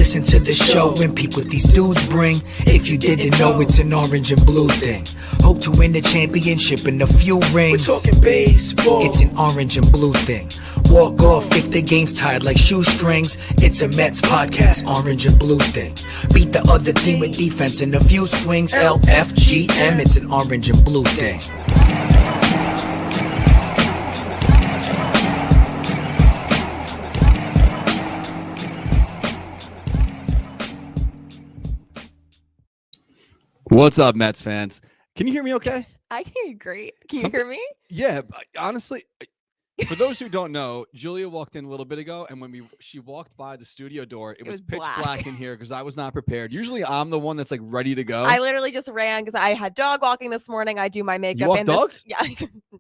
listen to the show and peep what these dudes bring. If you didn't know, it's an orange and blue thing. Hope to win the championship and a few rings. We're talking baseball. It's an orange and blue thing. Walk off if the game's tied like shoestrings. It's a Mets podcast, orange and blue thing. Beat the other team with defense and a few swings. LFGM, it's an orange and blue thing. What's up, Mets fans? Can you hear me okay? I can hear you great. Can you hear me? Yeah, honestly, for those who don't know, Julia walked in a little bit ago, and when she walked by the studio door, it was pitch black in here because I was not prepared. Usually, I'm the one that's like ready to go. I literally just ran because I had dog walking this morning. I do my makeup. You walk dogs? Yeah,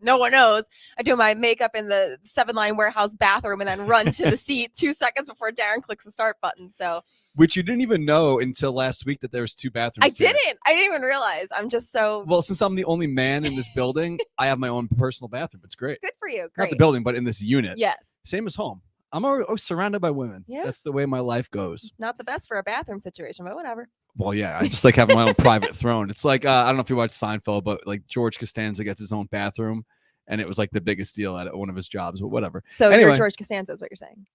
no one knows. I do my makeup in the 7-line warehouse bathroom and then run to the seat 2 seconds before Darren clicks the start button. So, which you didn't even know until last week that there was 2 bathrooms. I didn't even realize. I'm just so well. Since I'm the only man in this building, I have my own personal bathroom. It's great. Good for you. Great. Not the building, but in this unit. Yes. Same as home. I'm always surrounded by women. Yeah. That's the way my life goes. Not the best for a bathroom situation, but whatever. Well, yeah, I just like having my own private throne. It's like, I don't know if you watch Seinfeld, but like George Costanza gets his own bathroom, and it was like the biggest deal at one of his jobs, but whatever. So anyway, you're George Costanza is what you're saying.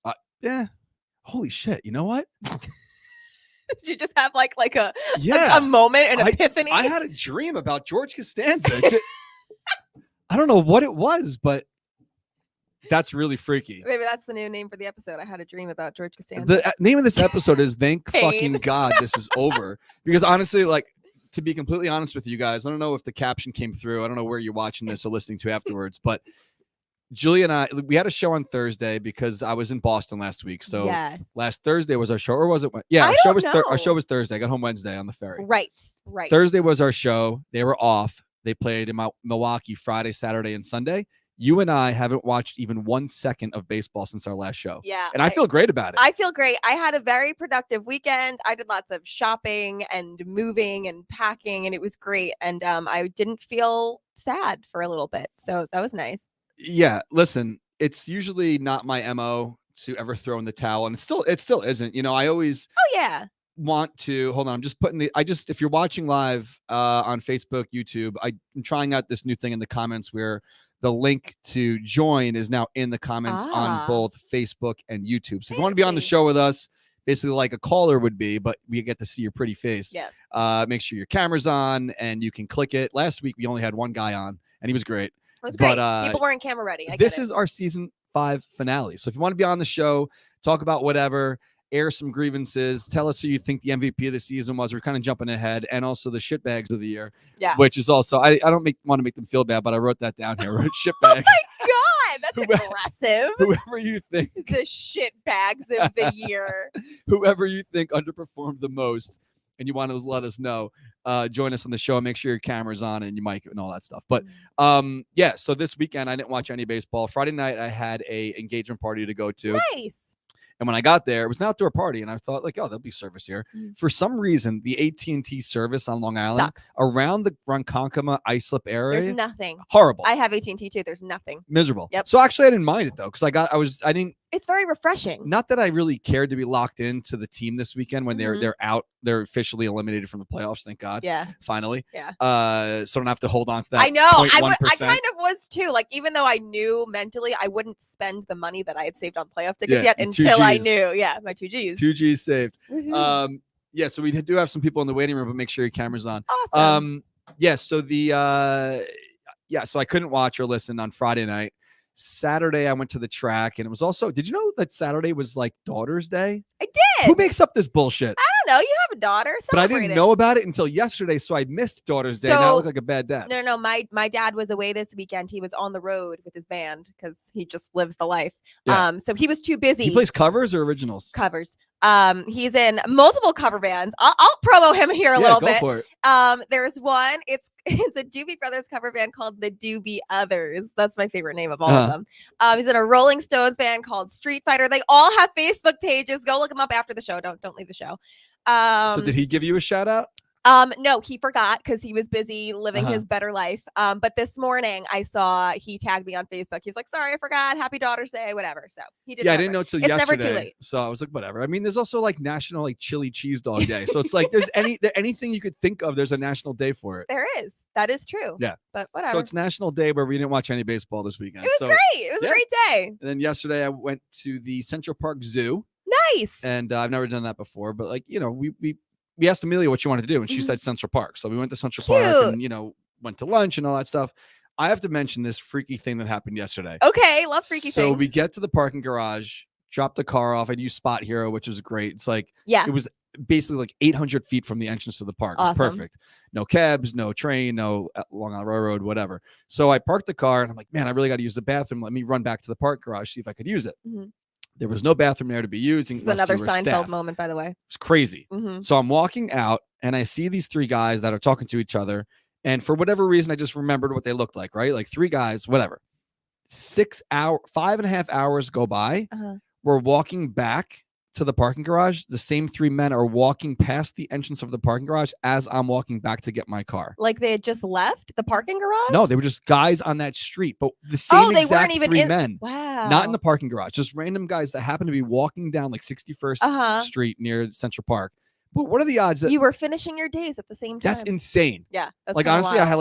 Yeah. Holy shit. You know what? Did you just have like a moment, an epiphany? I had a dream about George Costanza. I don't know what it was, but that's really freaky. Maybe that's the new name for the episode. I had a dream about George Costanza. The name of this episode is Thank Fucking God This Is Over. Because honestly, like, to be completely honest with you guys, I don't know if the caption came through. I don't know where you're watching this or listening to afterwards, but Julia and I, we had a show on Thursday because I was in Boston last week. So last Thursday was our show, or was it? Yeah, our show was Thursday. I got home Wednesday on the ferry. Right. Thursday was our show. They were off. They played in Milwaukee Friday, Saturday, and Sunday. You and I haven't watched even 1 second of baseball since our last show. Yeah. And I feel great about it. I feel great. I had a very productive weekend. I did lots of shopping and moving and packing, and it was great. And I didn't feel sad for a little bit. So that was nice. Yeah. Listen, it's usually not my MO to ever throw in the towel. And it still isn't. You know, I always want to hold on. I'm just putting if you're watching live on Facebook, YouTube, I'm trying out this new thing in the comments where the link to join is now in the comments on both Facebook and YouTube. So if you want to be on the show with us, basically like a caller would be, but we get to see your pretty face. Yes. Make sure your camera's on and you can click it. Last week, we only had one guy on and he was great. It was great. People weren't camera ready. This is our season 5 finale. So if you want to be on the show, talk about whatever, air some grievances, tell us who you think the MVP of the season was. We're kind of jumping ahead, and also the shitbags of the year. Yeah. Which is also, I don't want to make them feel bad, but I wrote that down here. Shitbags. Oh my God, that's aggressive. Whoever you think. The shitbags of the year. Whoever you think underperformed the most, and you want to let us know, join us on the show and make sure your camera's on and your mic and all that stuff. But yeah, so this weekend I didn't watch any baseball. Friday night I had a engagement party to go to. Nice. And when I got there, it was an outdoor party, and I thought, like, oh, there'll be service here. For some reason, the AT&T service on Long Island, around the Ronkonkoma Islip area, there's nothing. Horrible. I have AT&T too. There's nothing. Miserable. Yep. So actually, I didn't mind it though, because I didn't. It's very refreshing. Not that I really cared to be locked into the team this weekend when they're out. They're officially eliminated from the playoffs. Thank God. Yeah. Finally. Yeah. So I don't have to hold on to that. I know. I 0.1%. kind of was too. Like, even though I knew mentally I wouldn't spend the money that I had saved on playoff tickets yet until I knew. Yeah, my 2 Gs. 2 Gs saved. Yeah. So we do have some people in the waiting room, but make sure your camera's on. Awesome. Yeah. So so I couldn't watch or listen on Friday night. Saturday, I went to the track, and it was also, did you know that Saturday was like Daughter's Day? I did. Who makes up this bullshit? I don't know. You have a daughter. But I didn't know about it until yesterday, so I missed Daughter's Day. Now I look like a bad dad. No. My dad was away this weekend. He was on the road with his band because he just lives the life. Yeah. So he was too busy. He plays covers or originals? Covers. He's in multiple cover bands. I'll promo him here a little bit. For it. There's one. It's a Doobie Brothers cover band called the Doobie Others. That's my favorite name of all of them. He's in a Rolling Stones band called Street Fighter. They all have Facebook pages. Go look them up after the show. Don't leave the show. So did he give you a shout out? No, he forgot because he was busy living his better life. But this morning I saw he tagged me on Facebook. He's like, sorry, I forgot. Happy Daughter's Day, whatever. So he did. Yeah, I didn't know till yesterday. It's never too late. So I was like, whatever. I mean, there's also like National like Chili Cheese Dog Day. So it's like there's anything you could think of, there's a national day for it. There is. That is true. Yeah. But whatever. So it's National Day where we didn't watch any baseball this weekend. It was great. It was a great day. And then yesterday I went to the Central Park Zoo. Nice. And I've never done that before, but like, we asked Amelia what she wanted to do, and she said Central Park. So we went to Central Park and, went to lunch and all that stuff. I have to mention this freaky thing that happened yesterday. Okay, love freaky things. So we get to the parking garage, drop the car off. I'd use Spot Hero, which was great. It's like, it was basically like 800 feet from the entrance to the park. It was perfect. No cabs, no train, no Long Island Railroad, whatever. So I parked the car, and I'm like, man, I really got to use the bathroom. Let me run back to the park garage, see if I could use it. There was no bathroom there to be used. This is another Seinfeld moment, by the way. It's crazy. So I'm walking out, and I see these three guys that are talking to each other. And for whatever reason, I just remembered what they looked like, right? Like three guys, whatever. 5.5 hours go by. We're walking back to the parking garage. The same three men are walking past the entrance of the parking garage as I'm walking back to get my car. Like they had just left the parking garage? No, they were just guys on that street, but the same they exact weren't even three in... men. Wow. Not in the parking garage, just random guys that happened to be walking down like 61st Street near Central Park. But what are the odds that you were finishing your days at the same time? That's insane. Yeah. That's like honestly, wild. I had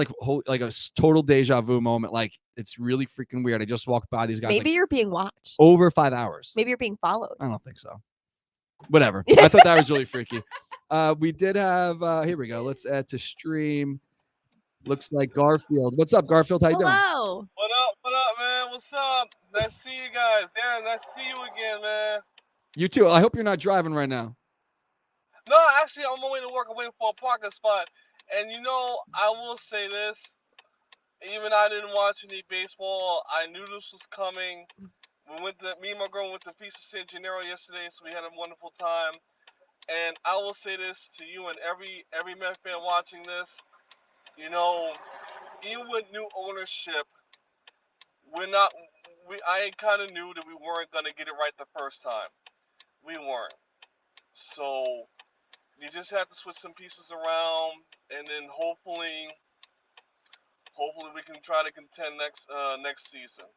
like a total deja vu moment. Like it's really freaking weird. I just walked by these guys. Maybe you're being watched. Over 5 hours. Maybe you're being followed. I don't think so. Whatever. I thought that was really freaky. We did have here we go. Let's add to stream. Looks like Garfield. What's up, Garfield? How you doing? Hello. What up, man? What's up? Nice to see you guys. Darren, nice to see you again, man. You too. I hope you're not driving right now. No, actually, I'm on my way to work. I'm waiting for a parking spot. And, I will say this. Even I didn't watch any baseball. I knew this was coming. Me and my girl went to Feast of San Gennaro yesterday, so we had a wonderful time. And I will say this to you and every Met fan watching this. Even with new ownership, I kind of knew that we weren't going to get it right the first time. We weren't. So you just have to switch some pieces around, and then hopefully we can try to contend next season.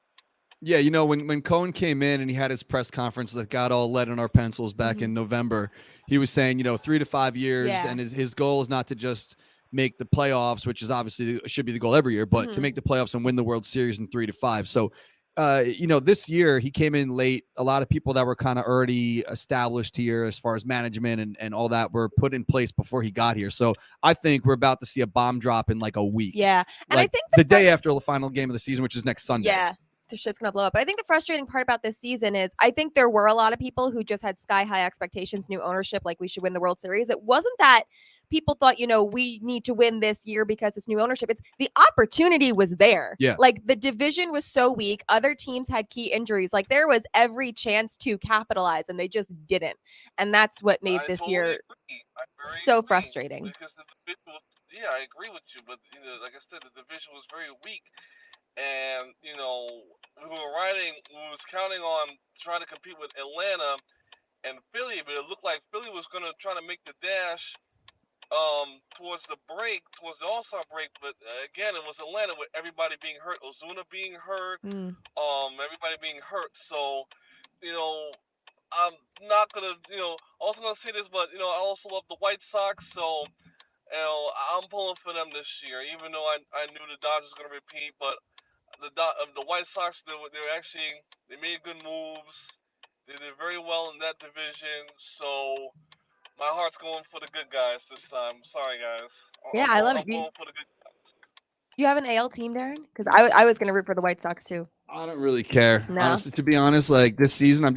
Yeah, when Cohen came in and he had his press conference that got all lead in our pencils back in November, he was saying, 3 to 5 years, and his goal is not to just make the playoffs, which is obviously should be the goal every year, but to make the playoffs and win the World Series in 3 to 5. So, this year he came in late. A lot of people that were kind of already established here as far as management and all that were put in place before he got here. So I think we're about to see a bomb drop in like a week. Yeah. And like I think the day after the final game of the season, which is next Sunday. Yeah. The shit's gonna blow up. But I think the frustrating part about this season is I think there were a lot of people who just had sky high expectations, new ownership, like we should win the World Series. It wasn't that people thought, we need to win this year because it's new ownership. It's the opportunity was there. Yeah. Like the division was so weak. Other teams had key injuries. Like there was every chance to capitalize and they just didn't. And that's what made this year so frustrating. Because the division was, I agree with you. But, like I said, the division was very weak. And, we was counting on trying to compete with Atlanta and Philly, but it looked like Philly was going to try to make the dash towards the All-Star break. But, again, it was Atlanta with everybody being hurt, Ozuna being hurt, everybody being hurt. So, I'm not going to, also going to say this, but, I also love the White Sox. So, I'm pulling for them this year, even though I knew the Dodgers were going to repeat, but the White Sox, they made good moves. They did very well in that division. So my heart's going for the good guys this time. Sorry, guys. I love it. I'm going for the good guys. You have an AL team, Darren? Because I was going to root for the White Sox too. I don't really care. No? Honestly, to be honest, like this season, I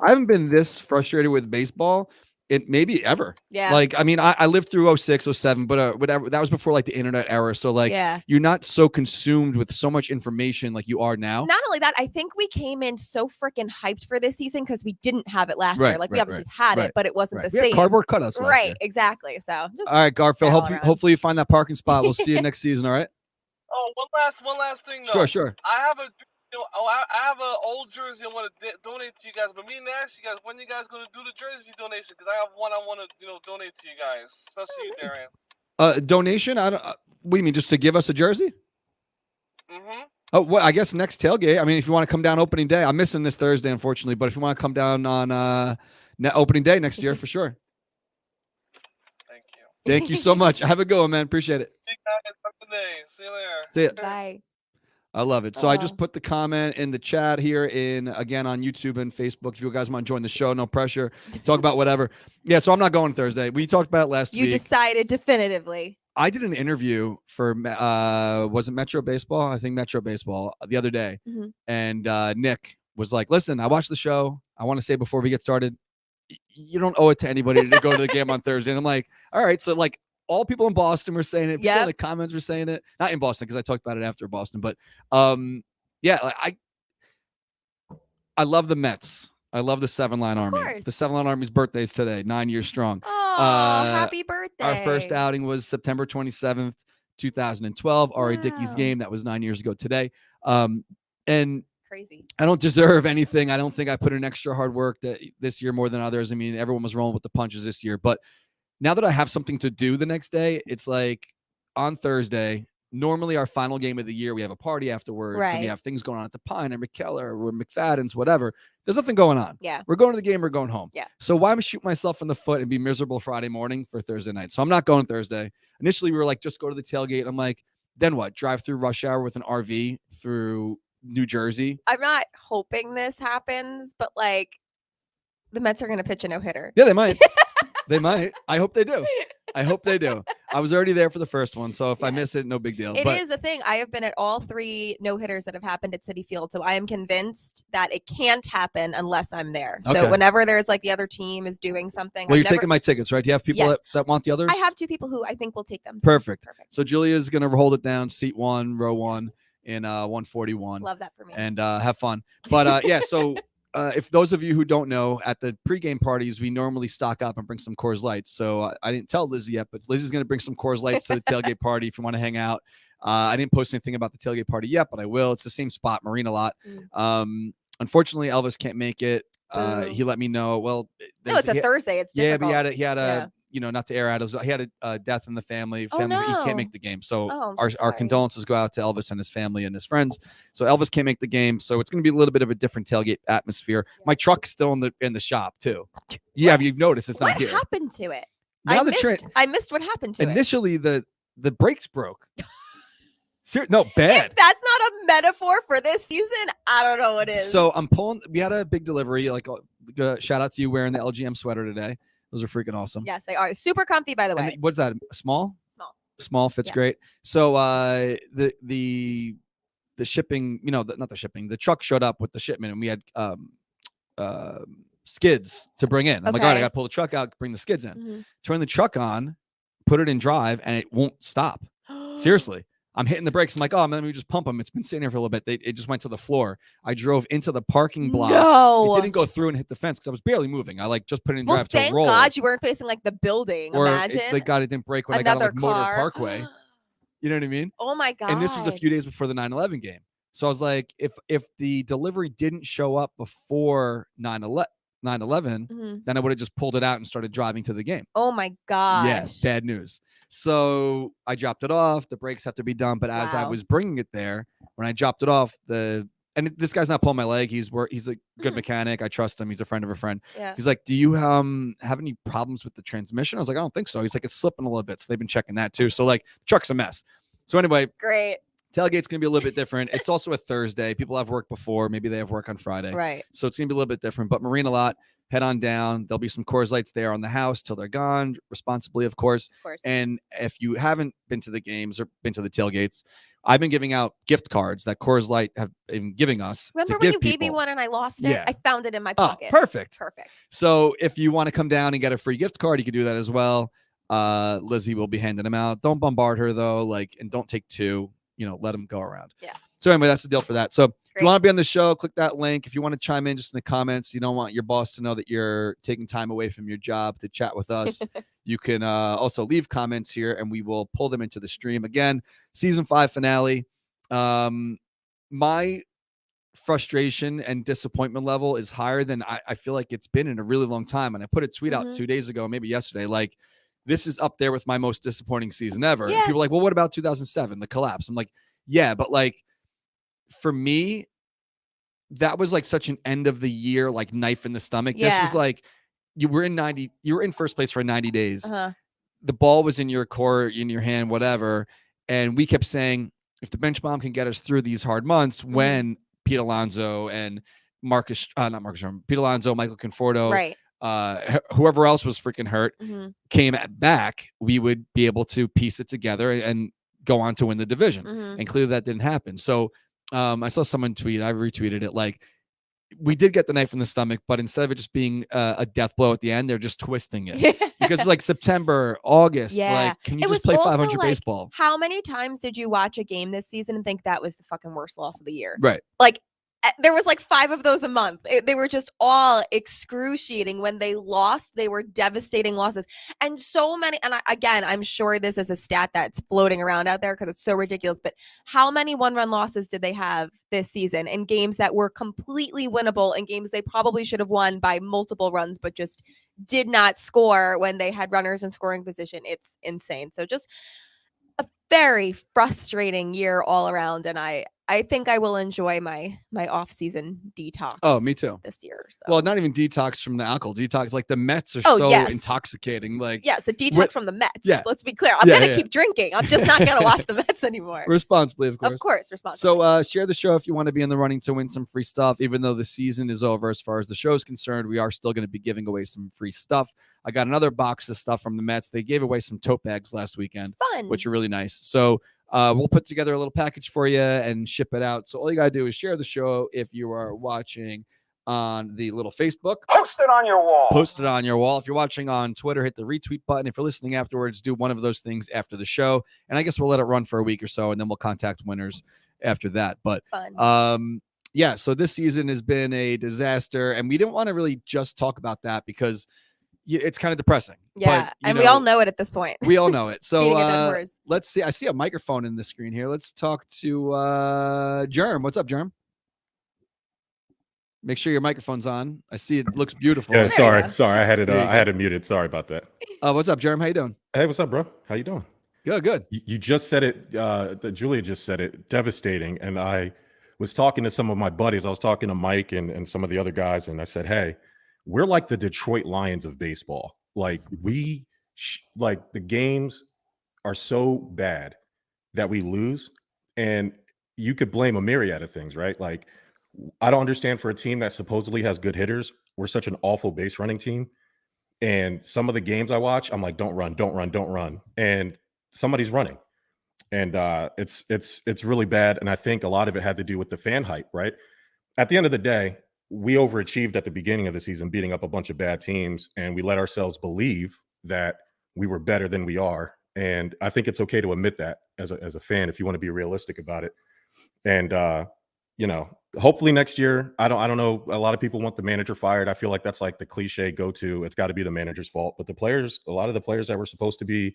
haven't been this frustrated with baseball. It maybe ever. Yeah. Like, I mean, I lived through 06, 07, but whatever. That was before like the internet era. So like, you're not so consumed with so much information like you are now. Not only that, I think we came in so freaking hyped for this season because we didn't have it last year. Like we obviously had it, but it wasn't the same. Cardboard cutouts. Right. Exactly. So. All right, Garfield. Hopefully you find that parking spot. We'll see you next season. All right. Oh, one last thing though. Sure. I have an old jersey I want to donate to you guys, but me and ask you guys, when you guys going to do the jersey donation? Because I have one I want to, donate to you guys, especially you, Darren. Donation? I don't. What do you mean? Just to give us a jersey? Mm-hmm. Oh, well, I guess next tailgate. I mean, if you want to come down opening day, I'm missing this Thursday, unfortunately. But if you want to come down on opening day next year, for sure. Thank you. Thank you so much. Have a good one, man. Appreciate it. See you guys. Have a good day. See you later. See ya. Bye. I love it. So I just put the comment in the chat here again on YouTube and Facebook. If you guys want to join the show, no pressure. Talk about whatever. Yeah, so I'm not going Thursday. We talked about it last week. You decided definitively. I did an interview for was it Metro Baseball? I think Metro Baseball the other day. Mm-hmm. And Nick was like, listen, I watched the show. I want to say before we get started, you don't owe it to anybody to go to the game on Thursday. And I'm like, all right. So like all people in Boston were saying it. People in the comments were saying it. Not in Boston, because I talked about it after Boston. But yeah, I love the Mets. I love the 7-Line Army. Course. The 7-Line Army's birthday is today, 9 years strong. Oh, happy birthday. Our first outing was September 27th, 2012. R.A. Dickey's game. That was 9 years ago today. And crazy. I don't deserve anything. I don't think I put in extra hard work this year more than others. I mean, everyone was rolling with the punches this year. But now that I have something to do the next day, it's like on Thursday, normally our final game of the year, we have a party afterwards. Right. And we have things going on at the Pine or McKellar or McFadden's, whatever. There's nothing going on. Yeah. We're going to the game. We're going home. Yeah. So why shoot myself in the foot and be miserable Friday morning for Thursday night? So I'm not going Thursday. Initially, we were like, just go to the tailgate. I'm like, then what? Drive through rush hour with an RV through New Jersey. I'm not hoping this happens, but like the Mets are going to pitch a no-hitter. Yeah, they might. They might. I hope they do. I hope they do. I was already there for the first one, so if I miss it, no big deal. It is a thing. I have been at all 3 no-hitters that have happened at Citi Field, so I am convinced that it can't happen unless I'm there. So whenever there's like the other team is doing something. Well, you're taking my tickets, right? Do you have people that want the others? I have 2 people who I think will take them. Perfect. So Julia's going to hold it down, seat 1, row 1 in 141. Love that for me. And have fun. But yeah, so if those of you who don't know, at the pregame parties, we normally stock up and bring some Coors Lights. So I didn't tell Lizzie yet, but Lizzie's going to bring some Coors Lights to the tailgate party if you want to hang out. I didn't post anything about the tailgate party yet, but I will. It's the same spot, Marina Lot. Unfortunately, Elvis can't make it. He let me know. Well, no, it's a Thursday. It's difficult. Yeah, but he had a not to air out. He had a death in the family. He can't make the game. So our condolences go out to Elvis and his family and his friends. So Elvis can't make the game. So it's going to be a little bit of a different tailgate atmosphere. My truck's still in the shop too. Yeah, you've noticed it's not here. What happened to it? Now I missed what happened to it. Initially, the brakes broke. No, bad. If that's not a metaphor for this season, I don't know what is. So we had a big delivery. Like shout out to you wearing the LGM sweater today. Those are freaking awesome. Yes, they are. Super comfy, by the way. What's that? Small? Small fits great. So the shipping, not the shipping, the truck showed up with the shipment and we had skids to bring in. I'm like, all right, I got to pull the truck out, bring the skids in. Turn the truck on, put it in drive, and it won't stop. Seriously. I'm hitting the brakes. I'm like, oh, let me just pump them. It's been sitting here for a little bit. It just went to the floor. I drove into the parking block. No. It didn't go through and hit the fence because I was barely moving. I just put it in drive to roll. Thank God you weren't facing like the building. Or imagine. Thank God it didn't break when I got on like Motor Parkway. You know what I mean? Oh my God. And this was a few days before the 9/11 game. So I was like, if the delivery didn't show up before 9/11, then I would have just pulled it out and started driving to the game. Oh my gosh. Yeah, bad news. So I dropped it off. The brakes have to be done. But as I was bringing it there, when I dropped it off, this guy's not pulling my leg. He's a good mechanic. I trust him. He's a friend of a friend. Yeah. He's like, do you have any problems with the transmission? I was like, I don't think so. He's like, it's slipping a little bit. So they've been checking that too. So like, the truck's a mess. So anyway, great. Tailgate's going to be a little bit different. It's also a Thursday. People have work before. Maybe they have work on Friday. Right. So it's going to be a little bit different. But Marina Lot, head on down. There'll be some Coors Lights there on the house till they're gone, responsibly, of course. And if you haven't been to the games or been to the tailgates, I've been giving out gift cards that Coors Light have been giving us. Remember when you gave me one and I lost it? Yeah. I found it in my pocket. Perfect. Perfect. So if you want to come down and get a free gift card, you can do that as well. Lizzie will be handing them out. Don't bombard her though. And don't take 2. Let them go around. Yeah. So anyway, that's the deal for that. So if you want to be on the show, click that link. If you want to chime in just in the comments, you don't want your boss to know that you're taking time away from your job to chat with us. You can also leave comments here and we will pull them into the stream. Again, season 5 finale. My frustration and disappointment level is higher than I feel like it's been in a really long time. And I put a tweet out 2 days ago, maybe yesterday, like this is up there with my most disappointing season ever. Yeah. And people are like, well, what about 2007, the collapse? I'm like, yeah, but like for me, that was like such an end of the year, like knife in the stomach. This was like you were in first place for 90 days. The ball was in your court, in your hand, whatever. And we kept saying, if the bench bomb can get us through these hard months, when Pete Alonso and Pete Alonso, Michael Conforto, whoever else was freaking hurt, came back, we would be able to piece it together and go on to win the division. And clearly that didn't happen. So I saw someone tweet, I retweeted it, like, we did get the knife in the stomach, but instead of it just being a death blow at the end, they're just twisting it. Because it's like September, August, like, can you just play 500 like, baseball? How many times did you watch a game this season and think that was the fucking worst loss of the year? Right. Like, there was like 5 of those a month. They were just all excruciating. When they lost, they were devastating losses. And so many, and again, I'm sure this is a stat that's floating around out there because it's so ridiculous, but how many 1-run losses did they have this season in games that were completely winnable and games they probably should have won by multiple runs, but just did not score when they had runners in scoring position? It's insane. So just a very frustrating year all around. And I think I will enjoy my off-season detox. Oh, me too. This year. So. Well, not even detox from the alcohol. Detox, like the Mets are intoxicating. Like, yes, a detox from the Mets. Yeah. Let's be clear. I'm gonna keep drinking. I'm just not gonna watch the Mets anymore. Responsibly, of course. Of course, responsibly. So share the show if you want to be in the running to win some free stuff. Even though the season is over, as far as the show is concerned, we are still going to be giving away some free stuff. I got another box of stuff from the Mets. They gave away some tote bags last weekend, which are really nice. So we'll put together a little package for you and ship it out. So all you got to do is share the show if you are watching on the little Facebook. Post it on your wall. Post it on your wall. If you're watching on Twitter, hit the retweet button. If you're listening afterwards, do one of those things after the show. And I guess we'll let it run for a week or so, and then we'll contact winners after that. But yeah, so this season has been a disaster, and we didn't want to really just talk about that because it's kind of depressing. Yeah, but, and we all know it at this point. We all know it. So let's see. I see a microphone in the screen here. Let's talk to Germ. What's up, Germ? Make sure your microphone's on. I see it looks beautiful. Yeah, sorry. I had it. I had it muted. Sorry about that. What's up, Germ? How you doing? Hey, what's up, bro? How you doing? Good. You just said it. Julia just said it. Devastating. And I was talking to some of my buddies. I was talking to Mike and some of the other guys, and I said, hey, we're like the Detroit Lions of baseball. Like like the games are so bad that we lose, and you could blame a myriad of things, right? Like, I don't understand, for a team that supposedly has good hitters, we're such an awful base running team. And some of the games I watch, I'm like, don't run. And somebody's running. And it's really bad. And I think a lot of it had to do with the fan hype, right? At the end of the day, we overachieved at the beginning of the season, beating up a bunch of bad teams, and we let ourselves believe that we were better than we are. And I think it's okay to admit that as a fan, if you want to be realistic about it. And hopefully next year, I don't know. A lot of people want the manager fired. I feel like that's like the cliche go-to. It's got to be the manager's fault. But a lot of the players that were supposed to be,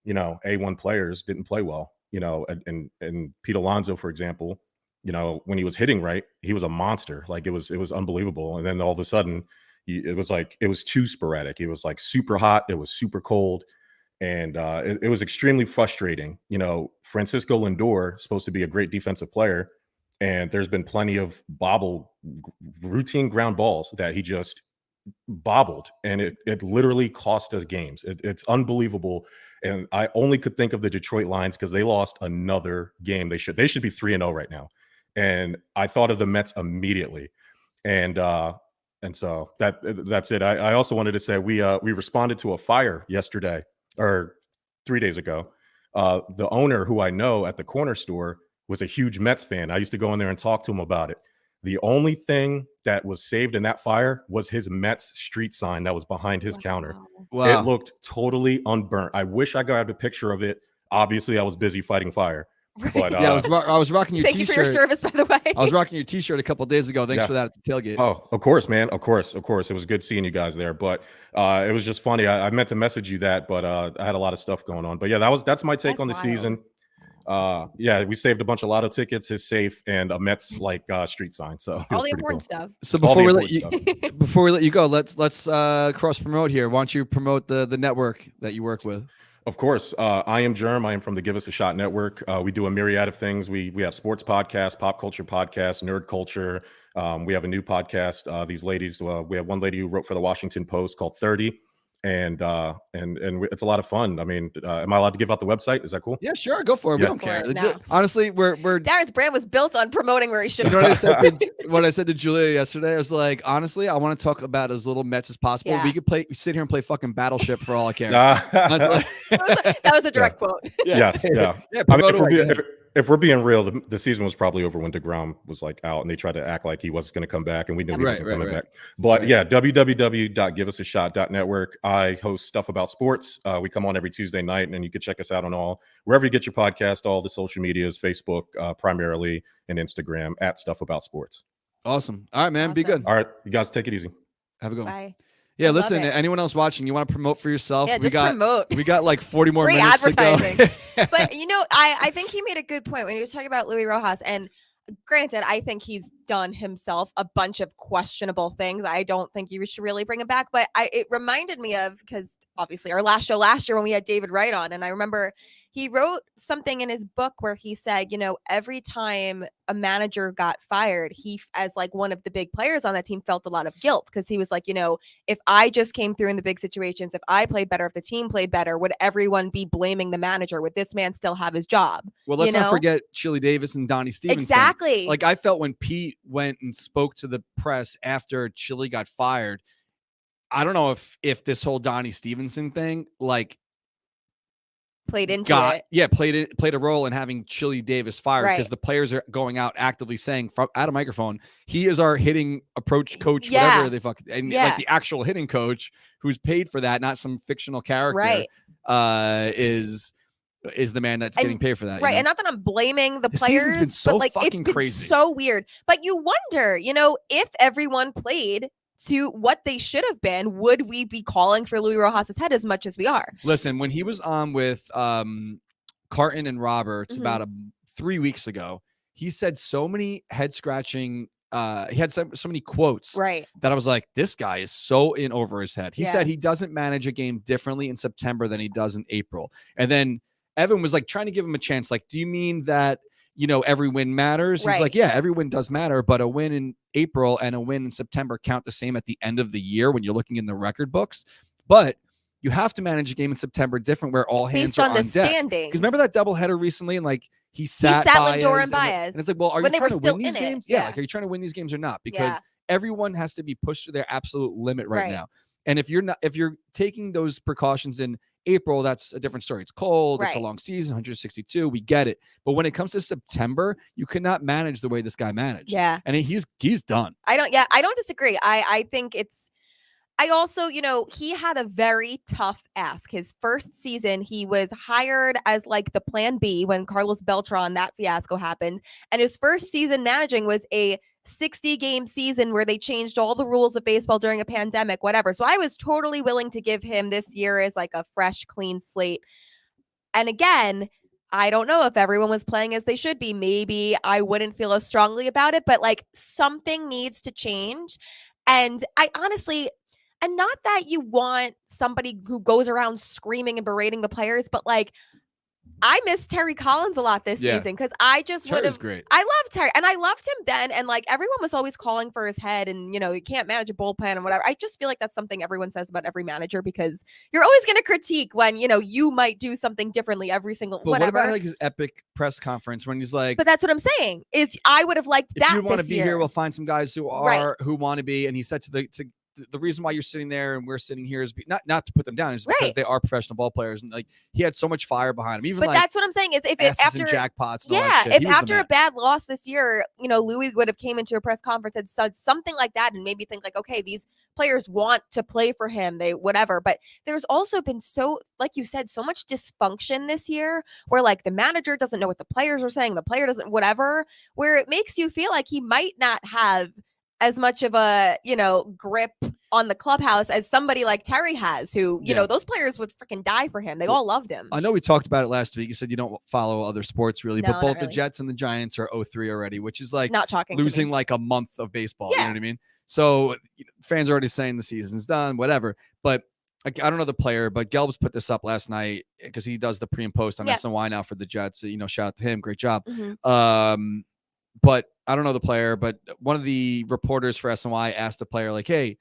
A1 players didn't play well. And Pete Alonso, for example, when he was hitting right, he was a monster. Like, it was unbelievable. And then all of a sudden, it was too sporadic. It was like super hot. It was super cold. And it was extremely frustrating. Francisco Lindor is supposed to be a great defensive player, and there's been plenty of routine ground balls that he just bobbled, and it literally cost us games. It's unbelievable. And I only could think of the Detroit Lions because they lost another game. They should be 3-0 right now. And I thought of the Mets immediately. And so that's it. I also wanted to say we responded to a fire yesterday, or 3 days ago. The owner, who I know at the corner store, was a huge Mets fan. I used to go in there and talk to him about it. The only thing that was saved in that fire was his Mets street sign that was behind his counter. Wow. It looked totally unburnt. I wish I grabbed a picture of it. Obviously, I was busy fighting fire. But yeah, I was rocking your Thank t-shirt. you for your service, by the way. I was rocking your t-shirt a couple of days ago. Thanks for that at the tailgate. Oh, of course, man. Of course. It was good seeing you guys there. But it was just funny. I meant to message you that, but I had a lot of stuff going on. But yeah, that's my take on the season. Yeah, we saved a bunch of lotto tickets, his safe, and a Mets street sign. So all the important stuff. So before we let you go, let's cross promote here. Why don't you promote the network that you work with? Of course. I am Germ. I am from the Give Us a Shot Network. We do a myriad of things. We have sports podcasts, pop culture podcasts, nerd culture. We have a new podcast. These ladies, we have one lady who wrote for the Washington Post called 30. And it's a lot of fun. I mean, am I allowed to give out the website? Is that cool? Yeah, sure. Go for it. Yeah. We don't care. No. Honestly, we're Darren's brand was built on promoting where he should. You know what I said to Julia yesterday? I was like, honestly, I want to talk about as little Mets as possible. Yeah. We could sit here and play fucking Battleship for all I care. That was a direct quote. Yes. Yeah. I mean, if we're being real, the season was probably over when DeGrom was out, and they tried to act like he was going to come back, and we knew he wasn't coming back. But yeah, www.giveusashot.network. I host Stuff About Sports. We come on every Tuesday night, and you can check us out on wherever you get your podcast, all the social medias, Facebook primarily, and Instagram at Stuff About Sports. Awesome. All right, man. Be good. All right, you guys take it easy. Have a good one. Bye. Yeah, listen, anyone else watching, you want to promote for yourself? Yeah, promote. We got like 40 more Free minutes advertising. to go. But, I think he made a good point when he was talking about Luis Rojas. And granted, I think he's done himself a bunch of questionable things. I don't think you should really bring him back. But it reminded me of, because obviously our last show last year when we had David Wright on, and I remember he wrote something in his book where he said, every time a manager got fired, he, as one of the big players on that team, felt a lot of guilt, because he was like, if I just came through in the big situations, if I played better, if the team played better, would everyone be blaming the manager? Would this man still have his job? Well, let's not forget Chili Davis and Donnie Stevenson. Exactly. I felt when Pete went and spoke to the press after Chili got fired, I don't know if this whole Donnie Stevenson thing played into it. Yeah, played a role in having Chili Davis fired, because the players are going out actively saying out of microphone, he is our hitting approach coach, whatever they fucking, and the actual hitting coach who's paid for that, not some fictional character, is the man that's getting paid for that. Right. And not that I'm blaming the players, season's been so but fucking it's been crazy. So weird. But you wonder, if everyone played to what they should have been, would we be calling for Luis Rojas' head as much as we are? Listen, when he was on with Carton and Roberts about 3 weeks ago, he said so many head scratching. He had so many quotes that I was like, this guy is so in over his head. He said he doesn't manage a game differently in September than he does in April. And then Evan was trying to give him a chance. Do you mean that, every win matters? He's like, yeah, every win does matter, but a win in April and a win in September count the same at the end of the year when you're looking in the record books. But you have to manage a game in September different, where all hands are on deck. Standings. Because remember that doubleheader recently, and he sat Lindor and Baez. And it's like, well, are you trying to win these games? Yeah, are you trying to win these games or not? Because everyone has to be pushed to their absolute limit right now. And if you're taking those precautions in April, that's a different story. It's cold. It's a long season, 162. We get it. But when it comes to September, you cannot manage the way this guy managed. Yeah. And he's done. I don't disagree. I think I also, he had a very tough ask. His first season, he was hired as the plan B when Carlos Beltran, that fiasco happened. And his first season managing was a 60-game season where they changed all the rules of baseball during a pandemic, whatever. So I was totally willing to give him this year as a fresh, clean slate. And again, I don't know if everyone was playing as they should be. Maybe I wouldn't feel as strongly about it, but something needs to change. And I honestly, and not that you want somebody who goes around screaming and berating the players, but I miss Terry Collins a lot this season, because I just would have. I love Terry, and I loved him then, and everyone was always calling for his head, and you can't manage a bullpen and whatever. I just feel like that's something everyone says about every manager, because you're always going to critique when you might do something differently every single. But whatever. What about his epic press conference when he's like? But that's what I'm saying is I would have liked that. If you want to be year. here, we'll find some guys who want to be. And he said to the reason why you're sitting there and we're sitting here is not to put them down, is because they are professional ball players, and he had so much fire behind him. Even but that's what I'm saying is if it after jackpots, and all that shit, if after a bad loss this year, Louis would have came into a press conference and said something like that and made me think okay, these players want to play for him, they whatever. But there's also been like you said, so much dysfunction this year where the manager doesn't know what the players are saying, the player doesn't, whatever, where it makes you feel like he might not have as much of a, grip on the clubhouse as somebody like Terry has, who, those players would freaking die for him. They all loved him. I know we talked about it last week. You said you don't follow other sports really, No, but both not the really. Jets and the Giants are 0-3 already, which is like not shocking losing like a month of baseball. Yeah. You know what I mean? So fans are already saying the season's done, whatever. But I don't know the player, but Gelbs put this up last night because he does the pre and post on SNY now for the Jets. Shout out to him. Great job. Mm-hmm. But I don't know the player, but one of the reporters for SNY asked a player like, hey,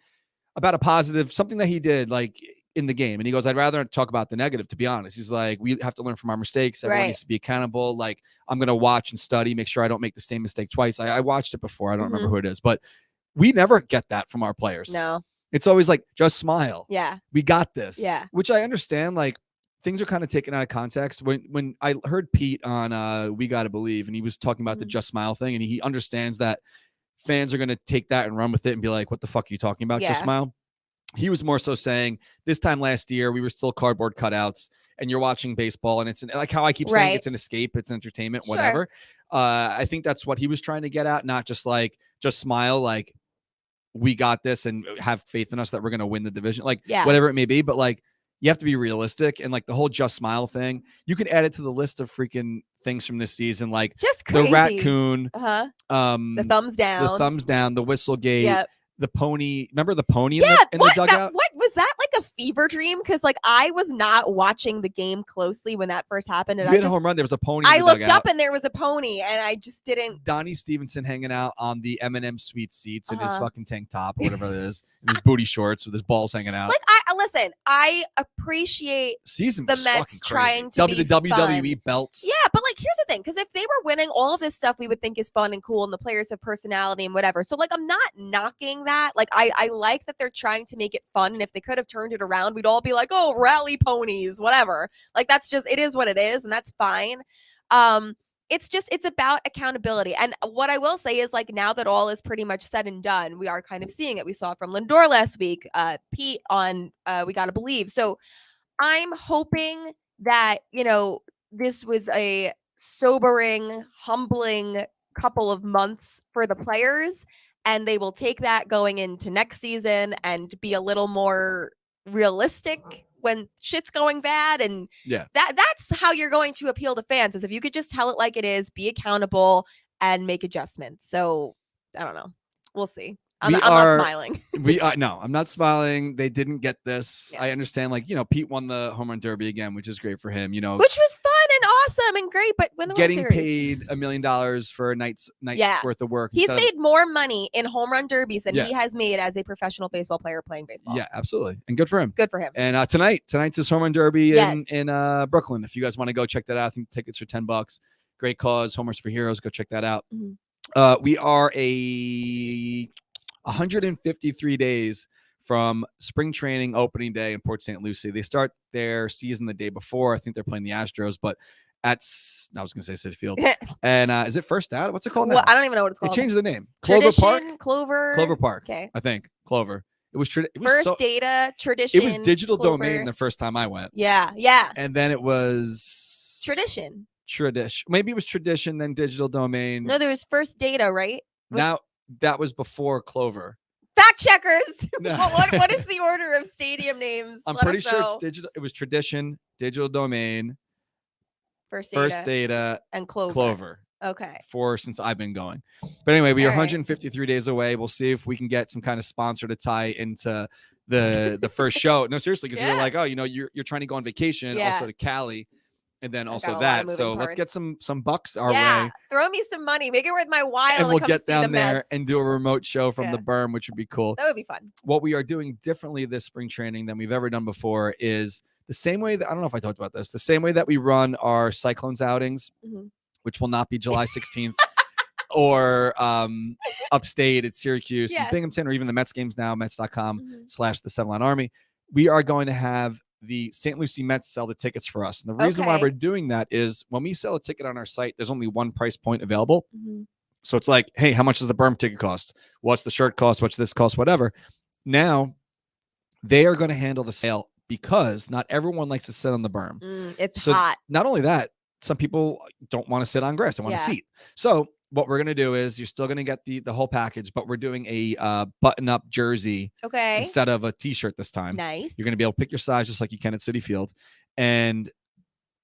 about a positive, something that he did like in the game. And he goes, I'd rather talk about the negative, to be honest. He's like, we have to learn from our mistakes. Everyone needs to be accountable. Like, I'm going to watch and study, make sure I don't make the same mistake twice. I watched it before. I don't remember who it is, but we never get that from our players. No. It's always like, just smile. Yeah. We got this. Yeah. Which I understand. Like, things are kind of taken out of context. When I heard Pete on We Gotta Believe, and he was talking about the just smile thing, and he understands that fans are going to take that and run with it and be like, what the fuck are you talking about? Just smile. He was more so saying this time last year, we were still cardboard cutouts, and you're watching baseball, and it's like how I keep saying it's an escape, it's entertainment, whatever. I think that's what he was trying to get at, not just like, just smile, like, we got this and have faith in us that we're going to win the division, like whatever it may be. But like, you have to be realistic, and like the whole just smile thing, you could add it to the list of freaking things from this season, like just crazy. The raccoon, the thumbs down, the Whistlegate, the pony. Remember the pony in the dugout? What was that, like a fever dream? Because like I was not watching the game closely when that first happened, and you hit a home run. There was a pony. I looked up and there was a pony, and I just didn't. Donnie Stevenson hanging out on the M&M suite seats in his fucking tank top, or whatever it is, in his booty shorts with his balls hanging out. Like listen, I appreciate season the Mets trying to be the WWE fun. belts. Yeah, but like here's the thing, because if they were winning, all of this stuff we would think is fun and cool, and the players have personality and whatever. So like I'm not knocking that. Like I like that they're trying to make it fun, and if they could have turned it around, we'd all be like, oh, rally ponies, whatever. Like that's just, it is what it is, and that's fine. It's about accountability. And what I will say is, like, now that all is pretty much said and done, we are kind of seeing it. We saw it from Lindor last week, Pete on We Gotta Believe. So I'm hoping that, this was a sobering, humbling couple of months for the players, and they will take that going into next season and be a little more realistic when shit's going bad. And that's how you're going to appeal to fans, is if you could just tell it like it is, be accountable, and make adjustments. So I don't know, we'll see. I'm not smiling. No, I'm not smiling. They didn't get this. I understand, like, Pete won the home run derby again, which is great for him, which was fun and awesome and great, but when the getting World Series. paid $1 million for a night's worth of work. He's made more money in home run derbies than he has made as a professional baseball player playing baseball. Yeah, absolutely. And good for him. Good for him. And tonight's his home run derby in Brooklyn. If you guys want to go check that out, I think tickets are $10. Great cause, Homers for Heroes. Go check that out. Mm-hmm. We are 153 days from spring training opening day in Port St. Lucie. They start their season the day before. I think they're playing the Astros, but I was going to say Citi Field. And is it First Out? What's it called now? Well, I don't even know what it's called. They changed the name. Clover Park? Clover Park. Okay. I think. Clover. It was Data, Tradition. It was Digital Clover. Domain the first time I went. Yeah. And then it was Tradition. Maybe it was Tradition, then Digital Domain. No, there was First Data, right? Now that was before Clover. Fact checkers. What is the order of stadium names? I'm pretty sure it's digital. It was Tradition, Digital Domain, First Data, and Clover. Okay. Since I've been going. But anyway, we are 153 days away. We'll see if we can get some kind of sponsor to tie into the first show. No, seriously, because we were like, oh, you're trying to go on vacation also to Cali. And then also that. So let's get some bucks our way. Throw me some money. Make it worth my while. And we'll get down there and do a remote show from the berm, which would be cool. That would be fun. What we are doing differently this spring training than we've ever done before is the same way that, I don't know if I talked about this, the same way that we run our Cyclones outings, which will not be July 16th or upstate at Syracuse and Binghamton, or even the Mets games now, Mets.com/the 7-Line Army. We are going to have the St. Lucie Mets sell the tickets for us. And the reason why we're doing that is when we sell a ticket on our site, there's only one price point available. So it's like, hey, how much does the berm ticket cost? What's the shirt cost? What's this cost? Whatever. Now they are going to handle the sale because not everyone likes to sit on the berm. It's hot. Not only that, some people don't want to sit on grass. They want a seat. So what we're gonna do is you're still gonna get the whole package, but we're doing a button-up jersey instead of a t-shirt this time. Nice. You're gonna be able to pick your size just like you can at Citi Field. And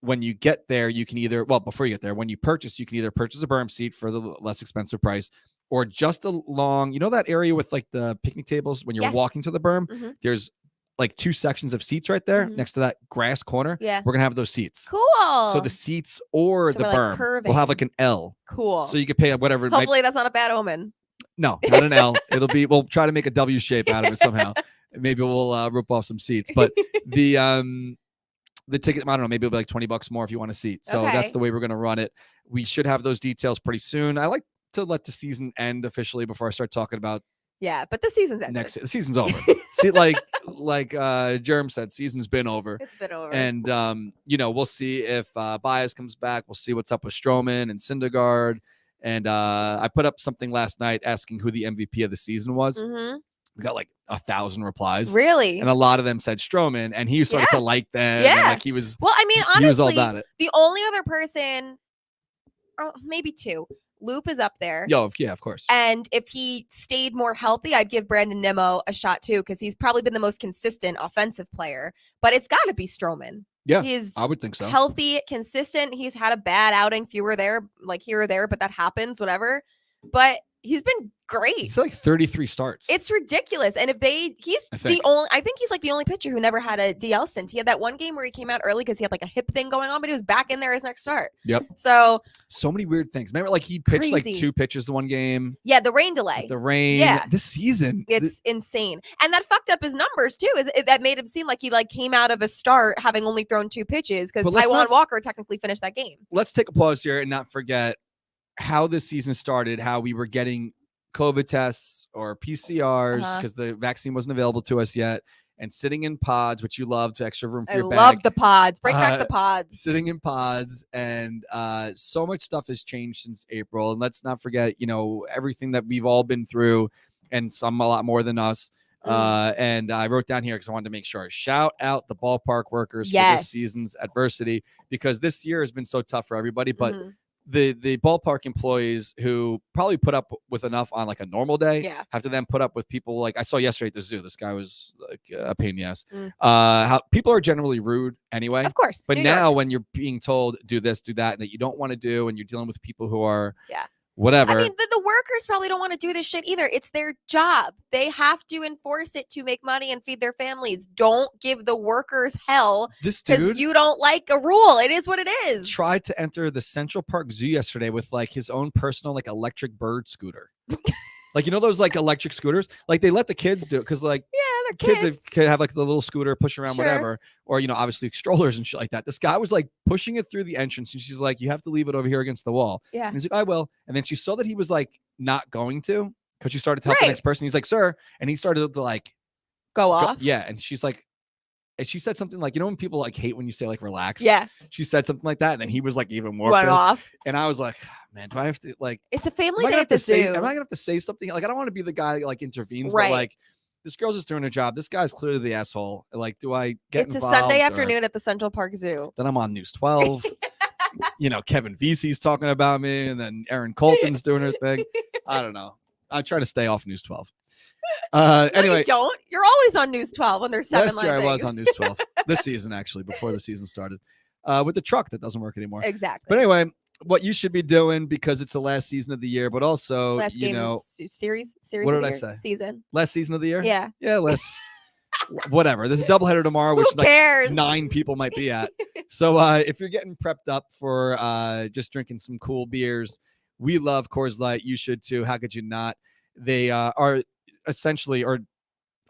when you get there, you can either, well, before you get there, when you purchase, you can either purchase a berm seat for the less expensive price, or just along, that area with like the picnic tables when you're walking to the berm, there's like 2 sections of seats right there next to that grass corner. Yeah. We're gonna have those seats. Cool. So the seats or the berm will have like an L. Cool. So you can pay whatever. Hopefully that's not a bad omen. No, not an L. We'll try to make a W shape out of it somehow. Maybe we'll rip off some seats, but the ticket, I don't know, maybe it'll be like $20 more if you want a seat. So that's the way we're going to run it. We should have those details pretty soon. I like to let the season end officially before I start talking about. Yeah, but the season's ended. The season's over. See, like Germ said, season's been over. It's been over. And, we'll see if Baez comes back. We'll see what's up with Stroman and Syndergaard. And I put up something last night asking who the MVP of the season was. We got like 1,000 replies. Really? And a lot of them said Stroman, and he started to like them. Yeah. And like he was. Well, I mean, honestly, he was all about it. The only other person, or maybe 2, Loop is up there. Yeah, of course. And if he stayed more healthy, I'd give Brandon Nimmo a shot too, because he's probably been the most consistent offensive player. But it's got to be Stroman. Yeah, he's I would think so. Healthy, consistent. He's had a bad outing, fewer there, like here or there, but that happens, whatever. But he's been great. He's like 33 starts. It's ridiculous. And if I think he's like the only pitcher who never had a DL stint. He had that one game where he came out early because he had like a hip thing going on, but he was back in there his next start. Yep. So many weird things. Remember, like he pitched like 2 pitches the one game. Yeah, the rain delay. The rain. Yeah. This season. It's insane. And that fucked up his numbers too. That made him seem like he like came out of a start having only thrown 2 pitches because Taijuan Walker technically finished that game. Let's take a pause here and not forget how this season started, how we were getting COVID tests or PCRs because the vaccine wasn't available to us yet, and sitting in pods, which you loved, extra room for your bag. I love the pods. Bring back the pods. Sitting in pods, and so much stuff has changed since April. And let's not forget, everything that we've all been through, and some a lot more than us. And I wrote down here because I wanted to make sure. Shout out the ballpark workers for this season's adversity, because this year has been so tough for everybody, but the ballpark employees who probably put up with enough on like a normal day have to then put up with people like I saw yesterday at the zoo. This guy was like a pain in the ass. How people are generally rude anyway, of course. But now when you're being told do this, do that, and that you don't want to do, and you're dealing with people who are whatever. I mean, the workers probably don't want to do this shit either. It's their job. They have to enforce it to make money and feed their families. Don't give the workers hell because you don't like a rule. It is what it is. Tried to enter the Central Park Zoo yesterday with like his own personal like electric bird scooter. Like, those like electric scooters, like they let the kids do it because like they're kids could have like the little scooter push around whatever, or obviously strollers and shit like that. This guy was like pushing it through the entrance, and she's like, "You have to leave it over here against the wall." Yeah, and he's like, "I will." And then she saw that he was like not going to, because she started to help the next person. He's like, "Sir," and he started to like go off. Yeah, and she's like. And she said something like, when people like hate when you say like relax. Yeah. She said something like that, and then he was like even more pissed. Off. And I was like, man, do I have to like? It's a family day at the zoo. Am I gonna have to say something? Like, I don't want to be the guy that like intervenes, but like, this girl's just doing her job. This guy's clearly the asshole. Like, do I get involved? It's a Sunday afternoon at the Central Park Zoo. Then I'm on News 12. Kevin Vesey's talking about me, and then Erin Colton's doing her thing. I don't know. I try to stay off News 12. Anyway, you don't. You're always on News 12 when there's 7 last year I was on News 12 this season, actually, before the season started, with the truck that doesn't work anymore. Exactly. But anyway, what you should be doing, because it's the last season of the year, but also last game series. What did I say? Season. Last season of the year. Yeah. Less. Whatever. There's a doubleheader tomorrow, which like 9 people might be at. So if you're getting prepped up for just drinking some cool beers, we love Coors Light. You should too. How could you not? They are essentially or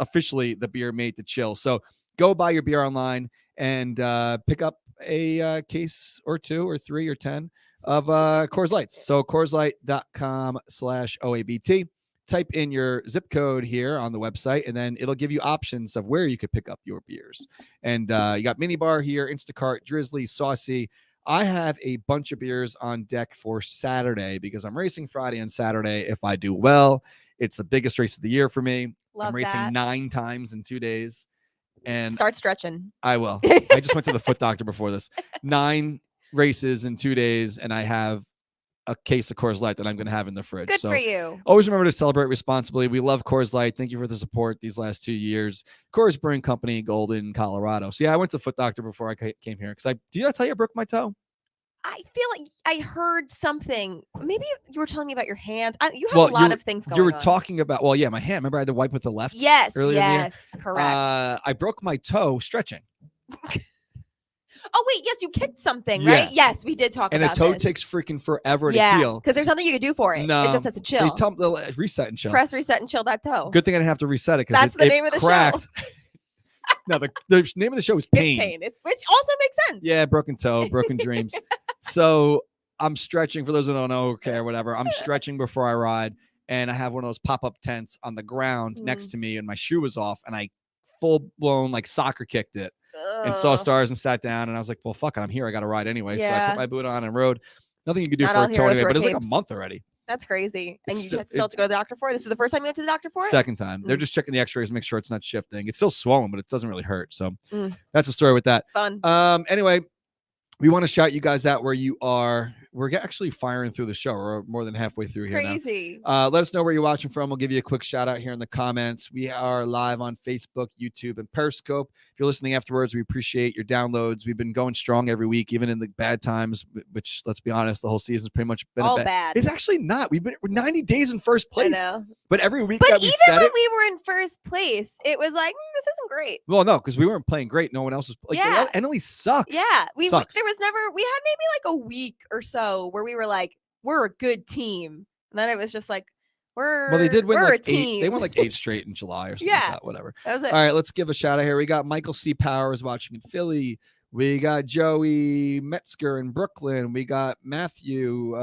officially the beer made to chill. So go buy your beer online and pick up a case or 2 or 3 or 10 of Coors Lights. So CoorsLight.com/OABT. Type in your zip code here on the website, and then it'll give you options of where you could pick up your beers. And you got Minibar here, Instacart, Drizzly, Saucy. I have a bunch of beers on deck for Saturday because I'm racing Friday and Saturday. If I do well, it's the biggest race of the year for me. I'm racing 9 times in 2 days. And start stretching. I will. I just went to the foot doctor before this. 9 races in 2 days, and I have a case of Coors Light that I'm going to have in the fridge. Good so for you. Always remember to celebrate responsibly. We love Coors Light. Thank you for the support these last 2 years. Coors Brewing Company, Golden, Colorado. So yeah, I went to the foot doctor before I came here because did I tell you I broke my toe? I feel like I heard something. Maybe you were telling me about your hand. You have a lot of things going on. You were talking about, well, yeah, my hand. Remember I had to wipe with the left? Yes, correct. I broke my toe stretching. Oh, wait, yes, you kicked something, right? Yes, we did talk about this. And a toe takes freaking forever to heal. because there's nothing you can do for it. No. It just has to chill. Reset and chill. Press, reset, and chill that toe. Good thing I didn't have to reset it because that's the name of the cracked. show. No, the name of the show is Pain. It's Pain. Which also makes sense. Yeah, broken toe, broken dreams. So I'm stretching, for those who don't know, okay, or whatever. I'm stretching before I ride, and I have one of those pop-up tents on the ground next to me, and my shoe was off, and I full-blown like soccer kicked it and saw stars and sat down, and I was like, well, fuck it, I'm here. I got to ride anyway. So I put my boot on and rode. Nothing you could do for a toe anyway, but it was like a month already. That's crazy. And you still have to go to the doctor for it? This is the first time you went to the doctor for it? Second time. They're just checking the x-rays, make sure it's not shifting. It's still swollen, but it doesn't really hurt. So that's the story with that. Fun. Anyway, we want to shout you guys out where you are. We're actually firing through the show. We're more than halfway through here Crazy. now. Let us know where you're watching from. We'll give you a quick shout out here in the comments. We are live on Facebook, YouTube, and Periscope. If you're listening afterwards, we appreciate your downloads. We've been going strong every week, even in the bad times, which, let's be honest, the whole season's pretty much been all bad. It's actually not. We're 90 days in first place. I know. But every week but that we even said when it, we were in first place, it was like, this isn't great. Well, no, because we weren't playing great. No one else was. Emily sucks. Yeah. We had maybe like a week or so where we were like, we're a good team. And then it was just like, they did win we're like a team. 8. They won like 8 straight in July or something like that. Whatever. That was it. All right, let's give a shout out here. We got Michael C. Powers watching in Philly. We got Joey Metzger in Brooklyn. We got Matthew.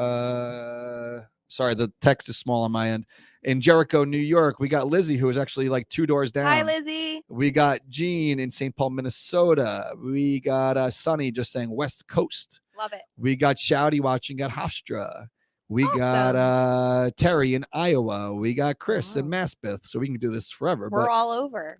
Sorry, the text is small on my end. In Jericho, New York. We got Lizzie, who is actually like 2 doors down. Hi, Lizzie. We got Gene in St. Paul, Minnesota. We got Sonny just saying West Coast. Love it. We got Shouty watching at Hofstra. We got Terry in Iowa. We got Chris in Maspeth. So we can do this forever. We're all over.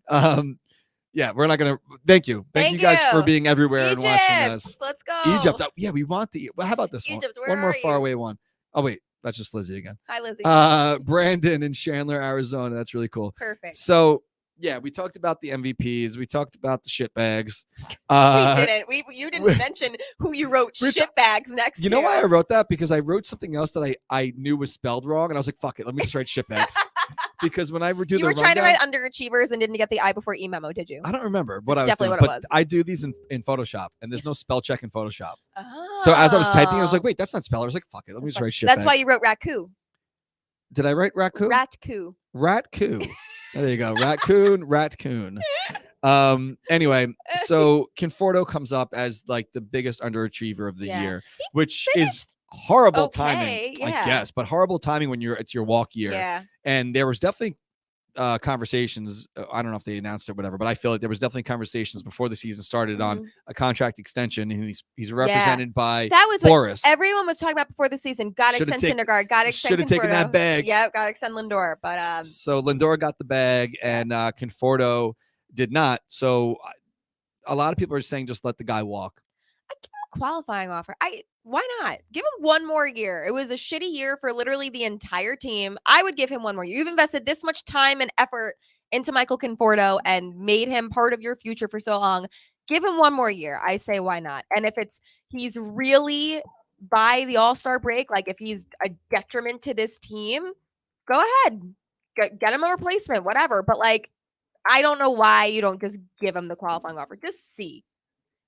Yeah, we're not gonna. Thank you guys for being everywhere Egypt. And watching us. Let's go. Egypt. Oh, yeah, we want well, how about this Egypt, one? One more faraway one. Oh wait, that's just Lizzie again. Hi, Lizzie. Brandon in Chandler, Arizona. That's really cool. Perfect. So yeah, we talked about the MVPs. We talked about the shitbags. We didn't. You didn't mention who you wrote shitbags next to. You know why I wrote that? Because I wrote something else that I knew was spelled wrong, and I was like, "Fuck it, let me just write shitbags." Because when I do you were trying to write underachievers and didn't get the I before E memo, did you? I don't remember what I was definitely doing, what it was. I do these in Photoshop, and there's no spell check in Photoshop. So as I was typing, I was like, "Wait, that's not spell." I was like, "Fuck it, let me just write shitbags." That's why you wrote raccoon. Did I write raccoon? Ratcoon. There you go. Ratcoon. Anyway, so Conforto comes up as like the biggest underachiever of the year, which is horrible timing, I guess, but horrible timing when it's your walk year. Yeah. And there was definitely conversations. I don't know if they announced it, whatever, but I feel like there was definitely conversations before the season started on a contract extension, and he's represented by that was Boris. What everyone was talking about before the season. Got to extend Syndergaard. Got to extend. Should have taken that bag. Yep. Got to extend Lindor, but so Lindor got the bag, and Conforto did not. So a lot of people are saying just let the guy walk. I give him a qualifying offer. Why not? Give him one more year. It was a shitty year for literally the entire team. I would give him one more year. You've invested this much time and effort into Michael Conforto and made him part of your future for so long. Give him one more year. I say, why not? And if he's really by the All-Star break, like if he's a detriment to this team, go ahead. Get him a replacement, whatever. But like, I don't know why you don't just give him the qualifying offer. Just see.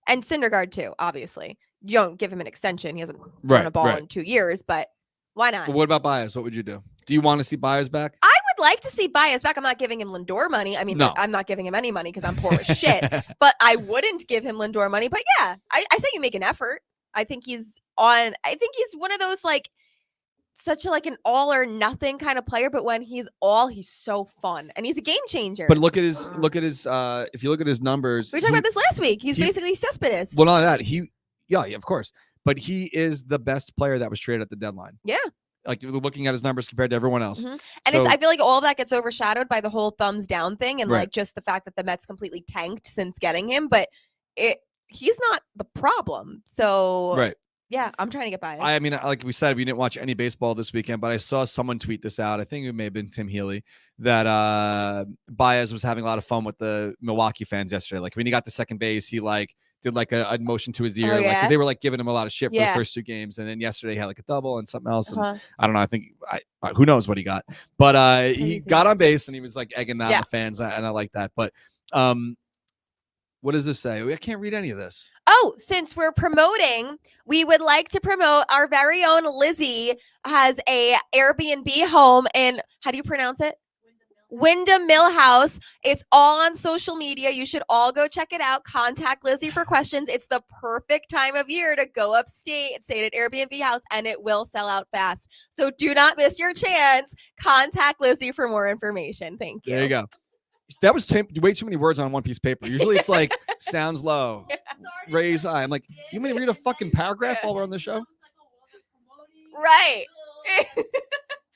And Syndergaard too, obviously. You don't give him an extension. He hasn't run a ball in 2 years, but why not? But what about Baez? What would you do? Do you want to see Baez back? I would like to see Baez back. I'm not giving him Lindor money. I mean, no. I'm not giving him any money because I'm poor as shit. But I wouldn't give him Lindor money. But yeah, I say you make an effort. I think he's one of those like such a, like an all or nothing kind of player. But when he's so fun and he's a game changer. But look at his if you look at his numbers. We were talking about this last week. He's basically Cespedes. Well, not that yeah, of course. But he is the best player that was traded at the deadline. Yeah. Like looking at his numbers compared to everyone else. Mm-hmm. And I feel like all of that gets overshadowed by the whole thumbs down thing and like just the fact that the Mets completely tanked since getting him. But he's not the problem. So Yeah, I'm trying to get biased. I mean, like we said, we didn't watch any baseball this weekend, but I saw someone tweet this out. I think it may have been Tim Healy, that Baez was having a lot of fun with the Milwaukee fans yesterday. Like when he got to second base, he like did like a motion to his ear, like because they were like giving him a lot of shit for the first 2 games, and then yesterday he had like a double and something else. And I don't know. I think who knows what he got, but he got on base and he was like egging on the fans, and I like that. But what does this say? I can't read any of this. Oh, since we're promoting, we would like to promote our very own Lizzie has a Airbnb home in, how do you pronounce it? Wyndham Mill House. It's all on social media. You should all go check it out. Contact Lizzie for questions. It's the perfect time of year to go upstate and stay at an Airbnb house, and it will sell out fast. So do not miss your chance. Contact Lizzie for more information. Thank you. There you go. That was way too many words on one piece of paper. Usually it's like sounds low, raise high. I'm like, you mean to read a fucking paragraph while we're on the show? Right.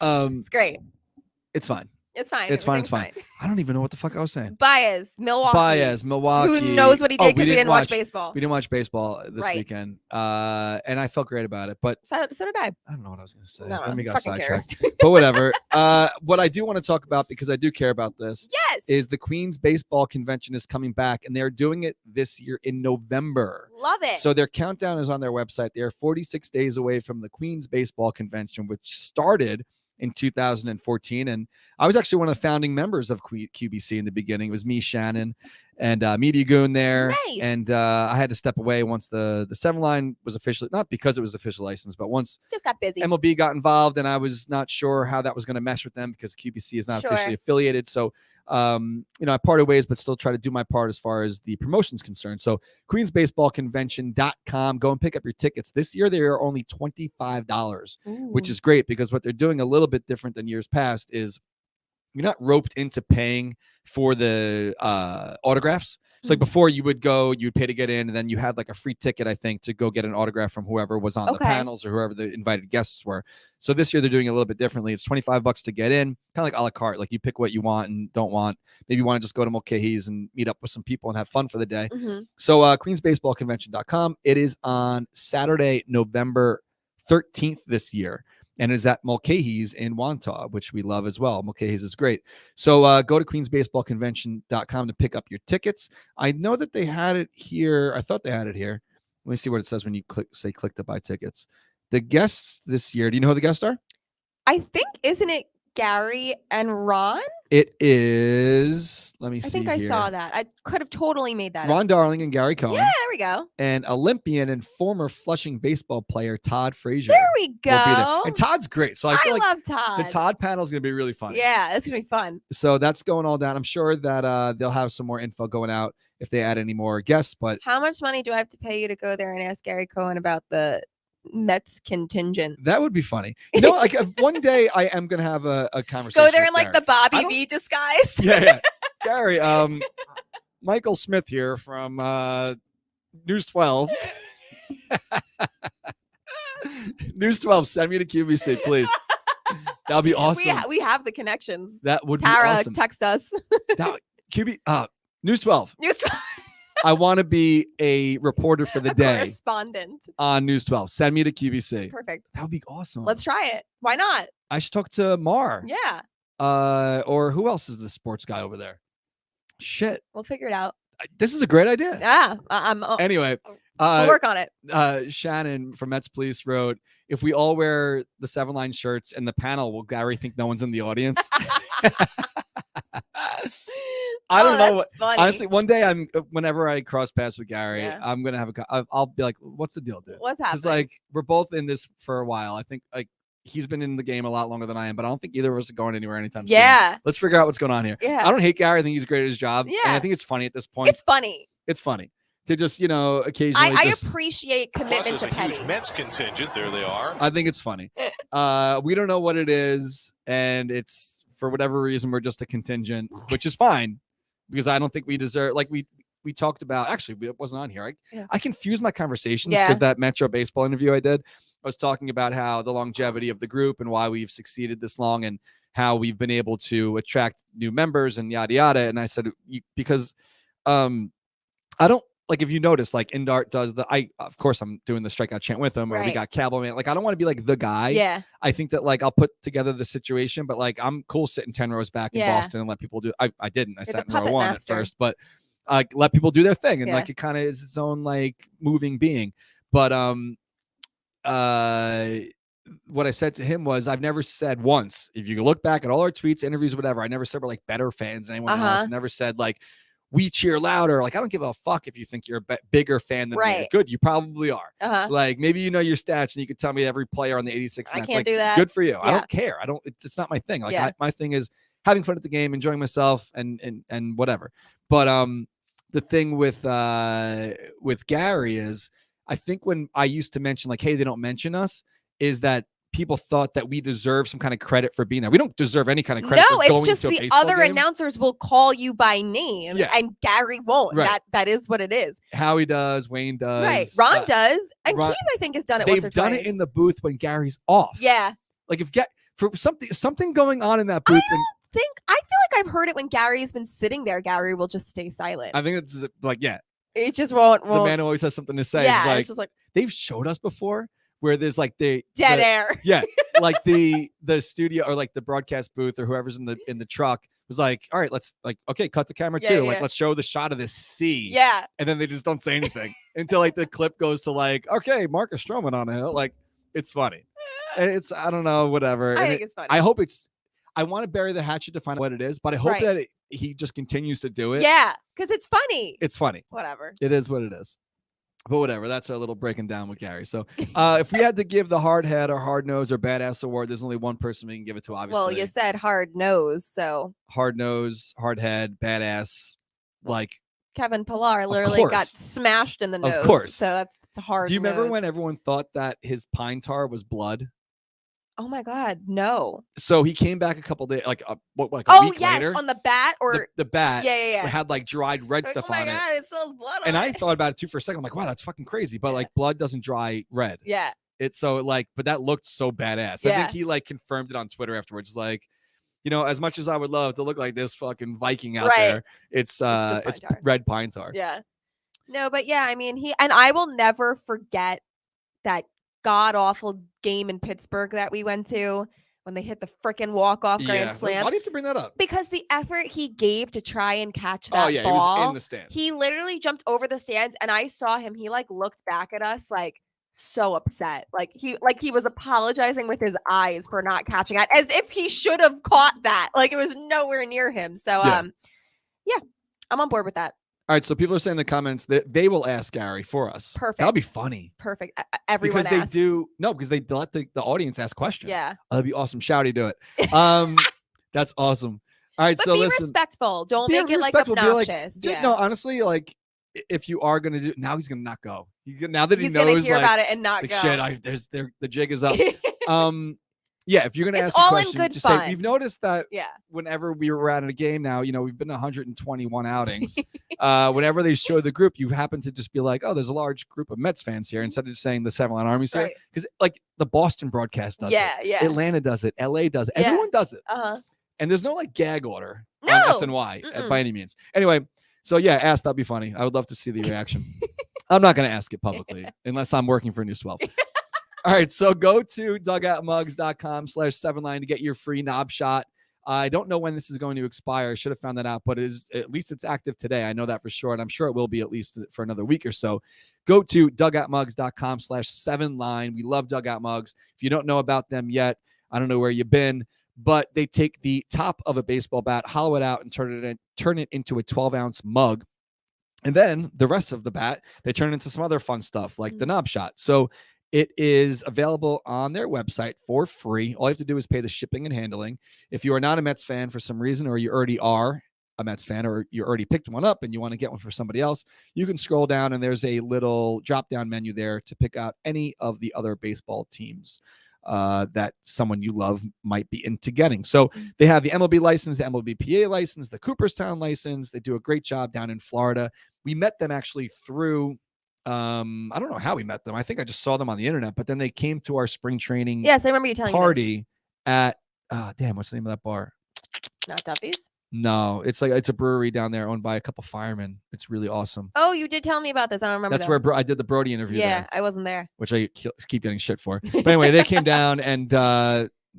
It's great. It's fine. It's fine. It's fine. It's fine. I don't even know what the fuck I was saying. Baez, Milwaukee. Who knows what he did because we didn't watch baseball. We didn't watch baseball this weekend. And I felt great about it. But so did I. I don't know what I was going to say. No, we got sidetracked. But whatever. What I do want to talk about, because I do care about this, is the Queens Baseball Convention is coming back, and they're doing it this year in November. Love it. So their countdown is on their website. They are 46 days away from the Queens Baseball Convention, which started in 2014, and I was actually one of the founding members of QBC in the beginning. It was me, Shannon, and Media Goon there. Nice. And I had to step away once the 7-line was officially, not because it was official license, but once just got busy. MLB got involved, and I was not sure how that was going to mesh with them because QBC is not officially affiliated. So I parted ways, but still try to do my part as far as the promotion's concerned. So queensbaseballconvention.com, go and pick up your tickets. This year they are only $25, which is great because what they're doing a little bit different than years past is you're not roped into paying for the autographs. So like before you would pay to get in, and then you had like a free ticket, I think, to go get an autograph from whoever was on the panels or whoever the invited guests were. So this year they're doing it a little bit differently. It's $25 to get in, kind of like a la carte. Like you pick what you want and don't want. Maybe you want to just go to Mulcahy's and meet up with some people and have fun for the day. So queensbaseballconvention.com. It is on Saturday, November 13th this year. And it is at Mulcahy's in Wantagh, which we love as well. Mulcahy's is great. So go to queensbaseballconvention.com to pick up your tickets. I know that they had it here. I thought they had it here. Let me see what it says when you click to buy tickets. The guests this year, do you know who the guests are? I think, isn't it Gary and Ron? It is. Let me see. I think I saw that. I could have totally made that Ron up. Darling and Gary Cohen. Yeah, there we go. And Olympian and former Flushing baseball player Todd Frazier. There we go. And Todd's great. So I feel like love Todd. The Todd panel is going to be really fun. Yeah, it's going to be fun. So that's going all down. I'm sure that they'll have some more info going out if they add any more guests. But how much money do I have to pay you to go there and ask Gary Cohen about the Mets contingent? That would be funny. You know, like one day I am going to have a conversation. Go there in like the Bobby V disguise. Yeah. Gary, Michael Smith here from News 12. News 12, send me to QVC, please. That would be awesome. We have the connections. That would Tara, be awesome. text us. News 12. News 12. I want to be a reporter for the day. Correspondent. On News 12. Send me to QVC. Perfect. That would be awesome. Let's try it. Why not? I should talk to Mar. Yeah. Or who else is the sports guy over there? Shit. We'll figure it out. This is a great idea. Yeah. Anyway. We'll work on it. Shannon from Mets Police wrote, if we all wear the 7-line shirts in the panel, will Gary think no one's in the audience? I don't know. Funny. Honestly, one day whenever I cross paths with Gary, I'm going to have I'll be like, what's the deal, dude? What's happening? Because like, we're both in this for a while. I think like he's been in the game a lot longer than I am, but I don't think either of us are going anywhere anytime soon. Let's figure out what's going on here. Yeah. I don't hate Gary. I think he's great at his job. Yeah. And I think it's funny at this point. It's funny. It's funny to just, occasionally. I appreciate commitment to Penny. Huge Mets contingent. There they are. I think it's funny. We don't know what it is, and it's for whatever reason we're just a contingent, which is fine because I don't think we deserve. Like we talked about. Actually, it wasn't on here. I confused my conversations because that Metro Baseball interview I did. I was talking about how the longevity of the group and why we've succeeded this long and how we've been able to attract new members and yada yada. And I said because I don't like if you notice, like Indart does of course I'm doing the strikeout chant with him, or we got Cavalman. Like I don't want to be like the guy. Yeah. I think that like I'll put together the situation, but like I'm cool sitting 10 rows back in Boston and let people do. I didn't. I sat in row 1 at first, but let people do their thing, and like it kind of is its own like moving being. But what I said to him was, I've never said once, if you look back at all our tweets, interviews, whatever, I never said we're like better fans than anyone else. I never said like we cheer louder. Like I don't give a fuck if you think you're a bigger fan than me. Good, you probably are. Like maybe you know your stats and you could tell me every player on the 86 Mets. I can't do that. Good for you. I don't care. It's not my thing. Like my thing is having fun at the game, enjoying myself, and whatever. But the thing with Gary is, I think when I used to mention like, hey, they don't mention us, is that people thought that we deserve some kind of credit for being there. We don't deserve any kind of credit. No, it's just the other announcers will call you by name, and Gary won't. That is what it is. Howie does, Wayne does, right? Ron does, and Keith I think has done it. Once or twice. They've done it in the booth when Gary's off. Yeah, like if for something going on in that booth. I feel like I've heard it when Gary's been sitting there. Gary will just stay silent. I think it's like it just won't. The man always has something to say. Yeah, it's just like they've showed us before where there's like dead air. Yeah, like the studio or like the broadcast booth or whoever's in the truck was like, all right, let's like cut the camera too. Like let's show the shot of this sea. Yeah, and then they just don't say anything until like the clip goes to like, okay, Marcus Stroman on a hill. Like it's funny, and it's I don't know whatever. I think it's funny. I hope I want to bury the hatchet to find out what it is, but I hope that he just continues to do it. Yeah, because it's funny. It's funny. Whatever. It is what it is. But whatever. That's our little breaking down with Gary. So if we had to give the hard head or hard nose or badass award, there's only one person we can give it to, obviously. Well, you said hard nose, so. Hard nose, hard head, badass, like. Kevin Pillar literally got smashed in the nose. Of course. So that's a hard nose. Do you remember when everyone thought that his pine tar was blood? Oh my God, no. So he came back a couple days, like a week later. On the bat or the bat. Yeah. Had like dried red stuff on it. Oh my God, it smells blood on and it. I thought about it too for a second. I'm like, wow, that's fucking crazy. But like blood doesn't dry red. Yeah. It's so like, but that looked so badass. I think he like confirmed it on Twitter afterwards. Like, you know, as much as I would love to look like this fucking Viking out there, it's red pine tar. Yeah. No, but yeah, I mean, I will never forget that god awful game in Pittsburgh that we went to when they hit the freaking walk-off grand slam. Why do you have to bring that up? Because the effort he gave to try and catch that ball. He was in the stands. He literally jumped over the stands, and I saw him. He like looked back at us like so upset. Like he was apologizing with his eyes for not catching it, as if he should have caught that. Like it was nowhere near him. So I'm on board with that. All right, so people are saying in the comments that they will ask Gary for us. Perfect. That'll be funny. Perfect. Everyone because asks. because they let the audience ask questions. Yeah. That'd be awesome. Shouty, do it. That's awesome. All right, but so be listen. Don't make it like obnoxious. No, honestly, like if you are gonna do now, he's gonna not go. Now that he knows, gonna hear about it and not go. Shit, the jig is up. Yeah, if you're going to ask a question, just say, you've noticed that whenever we were at a game now, you know, we've been 121 outings. Whenever they show the group, you happen to just be like, oh, there's a large group of Mets fans here, instead of just saying the Seven Line Army's here. Because like the Boston broadcast does it. Yeah. Atlanta does it. LA does it. Everyone does it. And there's no like gag order on SNY by any means. Anyway, so yeah, ask. That'd be funny. I would love to see the reaction. I'm not going to ask it publicly unless I'm working for News 12. All right, so go to dugoutmugs.com/7line to get your free knob shot. I don't know when this is going to expire. I should have found that out, but at least it's active today. I know that for sure, and I'm sure it will be at least for another week or so. Go to dugoutmugs.com/7line. We love Dugout Mugs. If you don't know about them yet, I don't know where you've been, but they take the top of a baseball bat, hollow it out, and turn it into a 12-ounce mug. And then the rest of the bat, they turn it into some other fun stuff like the knob shot. So it is available on their website for free. All you have to do is pay the shipping and handling. If you are not a Mets fan for some reason, or you already are a Mets fan, or you already picked one up and you want to get one for somebody else, you can scroll down and there's a little drop-down menu there to pick out any of the other baseball teams that someone you love might be into getting. So they have the MLB license, the MLBPA license, the Cooperstown license. They do a great job down in Florida. We met them actually through I don't know how we met them. I think I just saw them on the internet, but then they came to our spring training I remember you telling party at what's the name of that bar? Not Duffy's? No, it's a brewery down there owned by a couple firemen. It's really awesome. Oh, you did tell me about this. I don't remember. That's where I did the Brody interview. Yeah, there, I wasn't there. which I keep getting shit for. But anyway, they came down, and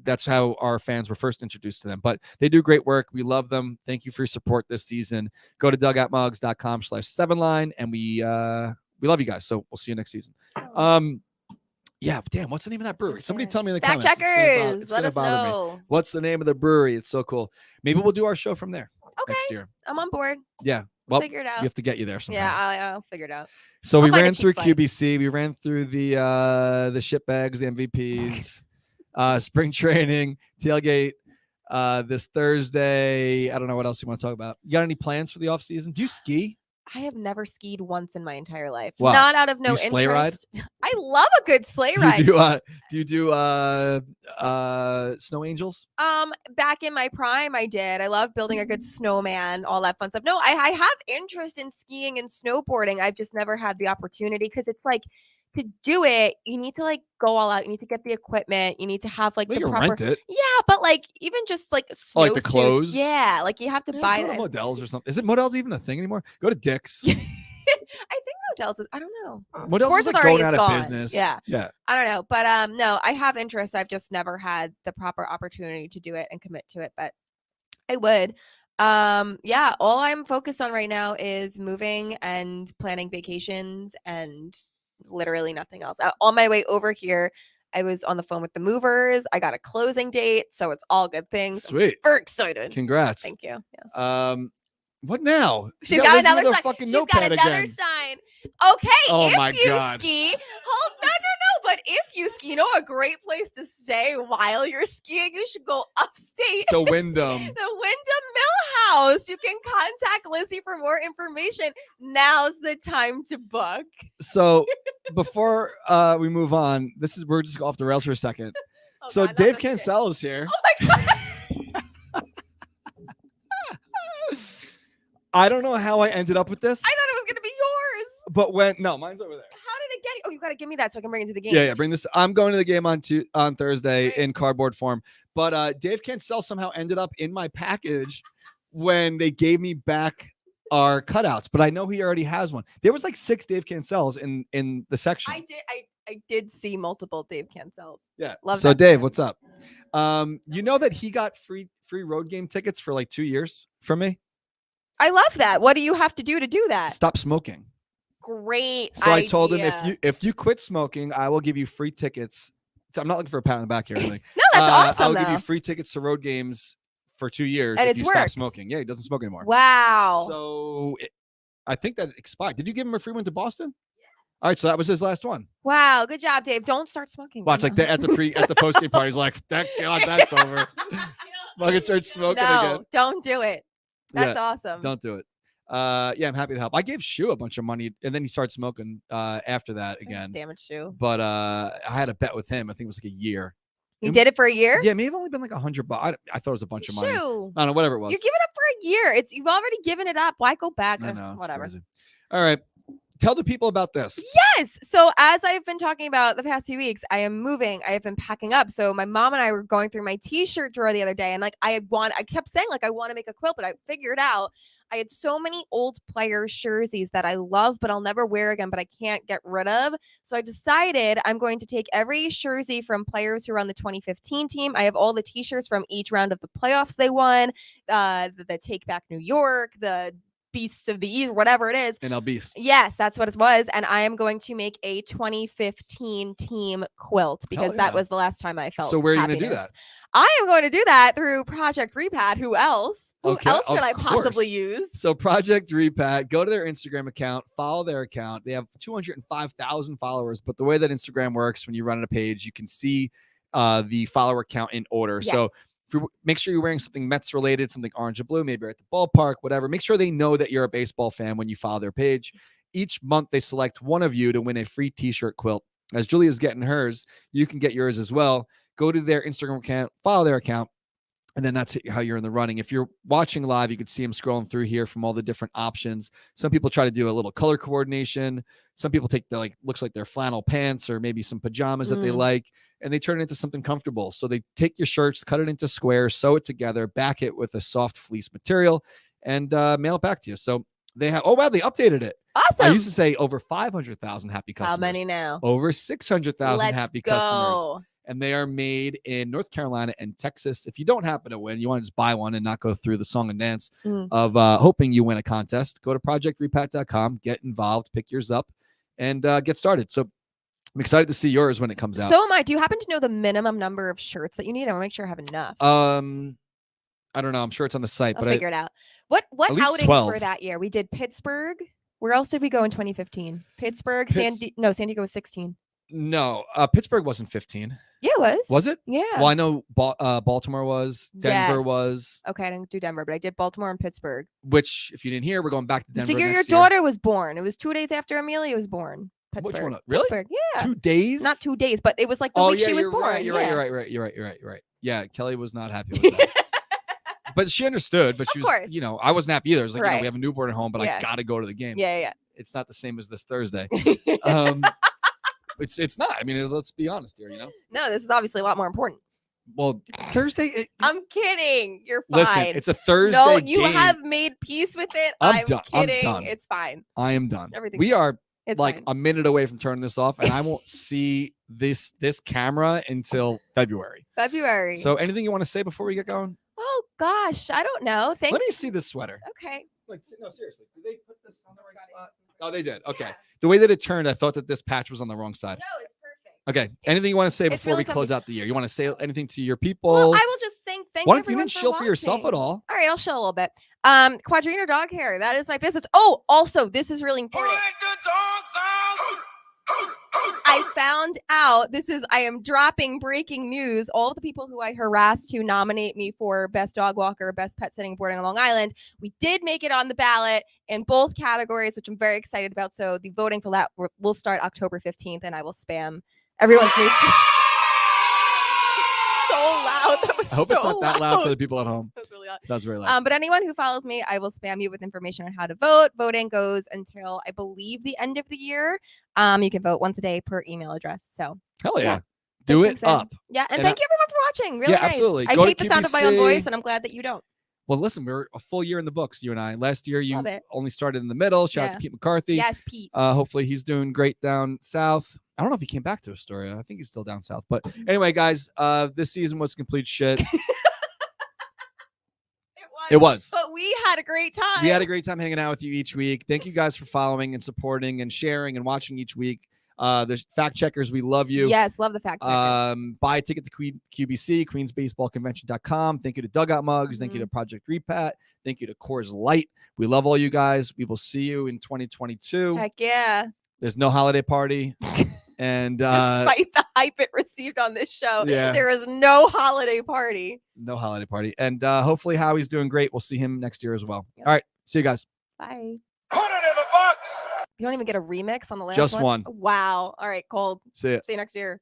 that's how our fans were first introduced to them. But they do great work. We love them. Thank you for your support this season. Go to dugoutmugs.com/7line, and we love you guys. So we'll see you next season. Yeah, damn, what's the name of that brewery? Somebody tell me in the Fact comments. checkers, let us bother know. Me. What's the name of the brewery? It's so cool. Maybe we'll do our show from there next year. I'm on board. Yeah. We'll figure it out. We have to get you there somehow. Yeah, I'll figure it out. So we ran through QBC. We ran through the shitbags, the MVPs, spring training, tailgate this Thursday. I don't know what else you want to talk about. You got any plans for the off season? Do you ski? I have never skied once in my entire life. Wow. Not out of no interest. Sleigh ride? I love a good sleigh ride. Do you do snow angels? Back in my prime, I did. I love building a good snowman, all that fun stuff. No, I have interest in skiing and snowboarding. I've just never had the opportunity because it's like to do it, you need to like go all out. You need to get the equipment. You need to have like the proper. Rent it. Yeah, but like even just like snow like the clothes. Yeah, like you have to buy go to Modell's or something. Is it Modell's even a thing anymore? Go to Dick's. I think Modell's is. I don't know. Modell's Sports is like Authority going is out gone. of business. Yeah. I don't know, but no, I have interest. I've just never had the proper opportunity to do it and commit to it, but I would. Yeah, all I'm focused on right now is moving and planning vacations and literally nothing else. On my way over here, I was on the phone with the movers. I got a closing date, so it's all good things. Sweet. I'm very excited. Congrats. Thank you. Yes. What now? She's got another sign. Fucking She's got another again. sign. Okay. Oh if my you God. ski, no. But if you ski, you know a great place to stay while you're skiing? You should go upstate to Wyndham. The Wyndham Mill House. You can contact Lizzie for more information. Now's the time to book. So before we move on, we're just off the rails for a second. Oh, so God, Dave Cancel is here. Oh my God. I don't know how I ended up with this. I thought it was going to be yours. But mine's over there. How did it get? Oh, you got to give me that so I can bring it to the game. Yeah, bring this. I'm going to the game on Thursday in cardboard form. But Dave Cancel somehow ended up in my package when they gave me back our cutouts. But I know he already has one. There was like 6 Dave Cancels in the section. I did see multiple Dave Cancels. Yeah. Love so that Dave, man. what's up? You know that he got free road game tickets for like 2 years from me? I love that. What do you have to do that? Stop smoking. Great. So idea. I told him if you quit smoking, I will give you free tickets. So I'm not looking for a pat on the back here or anything. No, that's awesome. I'll give you free tickets to road games for 2 years and if it's you stop worked. smoking. Yeah, he doesn't smoke anymore. Wow. So I think that expired. Did you give him a free one to Boston? Yeah. All right, so that was his last one. Wow, good job, Dave. Don't start smoking. Watch like at the post game party, he's like, "Thank God that's over." Fucking start smoking again. Don't do it. That's awesome. Don't do it. Yeah, I'm happy to help. I gave Shu a bunch of money, and then he started smoking after that again. Damn it, Shu. But I had a bet with him. I think it was like a year. You did it for a year? Yeah, maybe only been like $100. I thought it was a bunch of money. Shu. I don't know, whatever it was. You give it up for a year. You've already given it up. Why go back? I know, whatever. Crazy. All right. Tell the people about this. Yes. So as I've been talking about the past few weeks, I am moving. I have been packing up. So my mom and I were going through my t-shirt drawer the other day, and like I kept saying like I want to make a quilt, but I figured out I had so many old player jerseys that I love, but I'll never wear again, but I can't get rid of. So I decided I'm going to take every jersey from players who are on the 2015 team. I have all the t-shirts from each round of the playoffs they won, the Take Back New York, the Beasts of the East, whatever it is. NL Beast. Yes, that's what it was. And I am going to make a 2015 team quilt because that was the last time I felt. So where are you happiness. going to do that? I am going to do that through Project Repat. Who else? Who else can I possibly use? So Project Repat, go to their Instagram account, follow their account. They have 205,000 followers. But the way that Instagram works, when you run on a page, you can see the follower count in order. Yes. So make sure you're wearing something Mets related, something orange and blue, maybe you're at the ballpark, whatever. Make sure they know that you're a baseball fan when you follow their page. Each month, they select one of you to win a free t-shirt quilt. As Julia's getting hers, you can get yours as well. Go to their Instagram account, follow their account. And then that's how you're in the running. If you're watching live, you could see him scrolling through here from all the different options. Some people try to do a little color coordination. Some people take the looks like their flannel pants or maybe some pajamas that they like, and they turn it into something comfortable. So they take your shirts, cut it into squares, sew it together, back it with a soft fleece material, and mail it back to you. So they have, oh wow, they updated it. Awesome. I used to say over 500,000 happy customers. How many now? Over 600,000 happy customers. Go. And they are made in North Carolina and Texas. If you don't happen to win, you want to just buy one and not go through the song and dance of hoping you win a contest, go to projectrepat.com, get involved, pick yours up, and get started. So I'm excited to see yours when it comes out. So am I. Do you happen to know the minimum number of shirts that you need? I want to make sure I have enough. I don't know. I'm sure it's on the site, I'll but figure it out. What outings 12. were that year? We did Pittsburgh. Where else did we go in 2015? Pittsburgh, San Diego was 16. No, Pittsburgh wasn't 15. Yeah, it was. Was it? Yeah. Well, I know Baltimore was. Denver was. Okay, I didn't do Denver, but I did Baltimore and Pittsburgh. Which, if you didn't hear, we're going back to Denver. The year your daughter was born. It was 2 days after Amelia was born. Pittsburgh. Which one? Really? Pittsburgh. Yeah. 2 days? Not 2 days, but it was like the week she was born. Right, you're right. Yeah, Kelly was not happy with that. But she understood. But she was, I wasn't happy either. It was like, we have a newborn at home, but I got to go to the game. Yeah. It's not the same as this Thursday. It's not. I mean, let's be honest here, No, this is obviously a lot more important. Well, Thursday. I'm kidding. You're fine. Listen, it's a Thursday. No, you game. have made peace with it. I'm done. Kidding. I'm done. It's fine. I am done. Everything's fine. It's like fine. a minute away from turning this off, and I won't see this camera until February. So, anything you want to say before we get going? Oh gosh, I don't know. Thanks. Let me see this sweater. Okay. No, seriously. Did they put this on the right spot? Oh, they did. Okay. Yeah. The way that it turned, I thought that this patch was on the wrong side. No, it's perfect. Okay. Anything you want to say before really we close out the year? You want to say anything to your people? Well, I will just thank Why everyone you didn't for shill watching. for yourself at all? All right, I'll shill a little bit. Quadrino dog hair. That is my business. Oh, also, this is really important. I found out I am dropping breaking news. All of the people who I harassed to nominate me for best dog walker, best pet sitting boarding on Long Island, we did make it on the ballot in both categories, which I'm very excited about. So the voting for that will start October 15th, and I will spam everyone's news. So loud. That was I hope so it's not that loud for the people at home. That was really loud. That's very loud. But anyone who follows me, I will spam you with information on how to vote. Voting goes until I believe the end of the year. You can vote once a day per email address. So hell yeah. Do it up. Yeah, and thank you everyone for watching. Really nice. Absolutely. I hate the sound of my own voice, and I'm glad that you don't. Well, listen, we're a full year in the books, you and I. Last year, you Love it. only started in the middle. Shout out to Pete McCarthy. Yes, Pete. Hopefully, he's doing great down south. I don't know if he came back to Astoria. I think he's still down south. But anyway, guys, this season was complete shit. It was. But we had a great time. We had a great time hanging out with you each week. Thank you guys for following and supporting and sharing and watching each week. The fact checkers, we love you. Yes, love the fact checkers. Buy a ticket to QBC, QueensBaseballConvention.com. Thank you to Dugout Mugs. Thank you to Project Repat. Thank you to Coors Light. We love all you guys. We will see you in 2022. Heck yeah. There's no holiday party. And despite the hype it received on this show, yeah, there is no holiday party. No holiday party. And hopefully Howie's doing great. We'll see him next year as well. Yep. All right. See you guys. Bye. Put it in the box. You don't even get a remix on the last one? Just one. Wow. All right, cold. See ya. See you next year.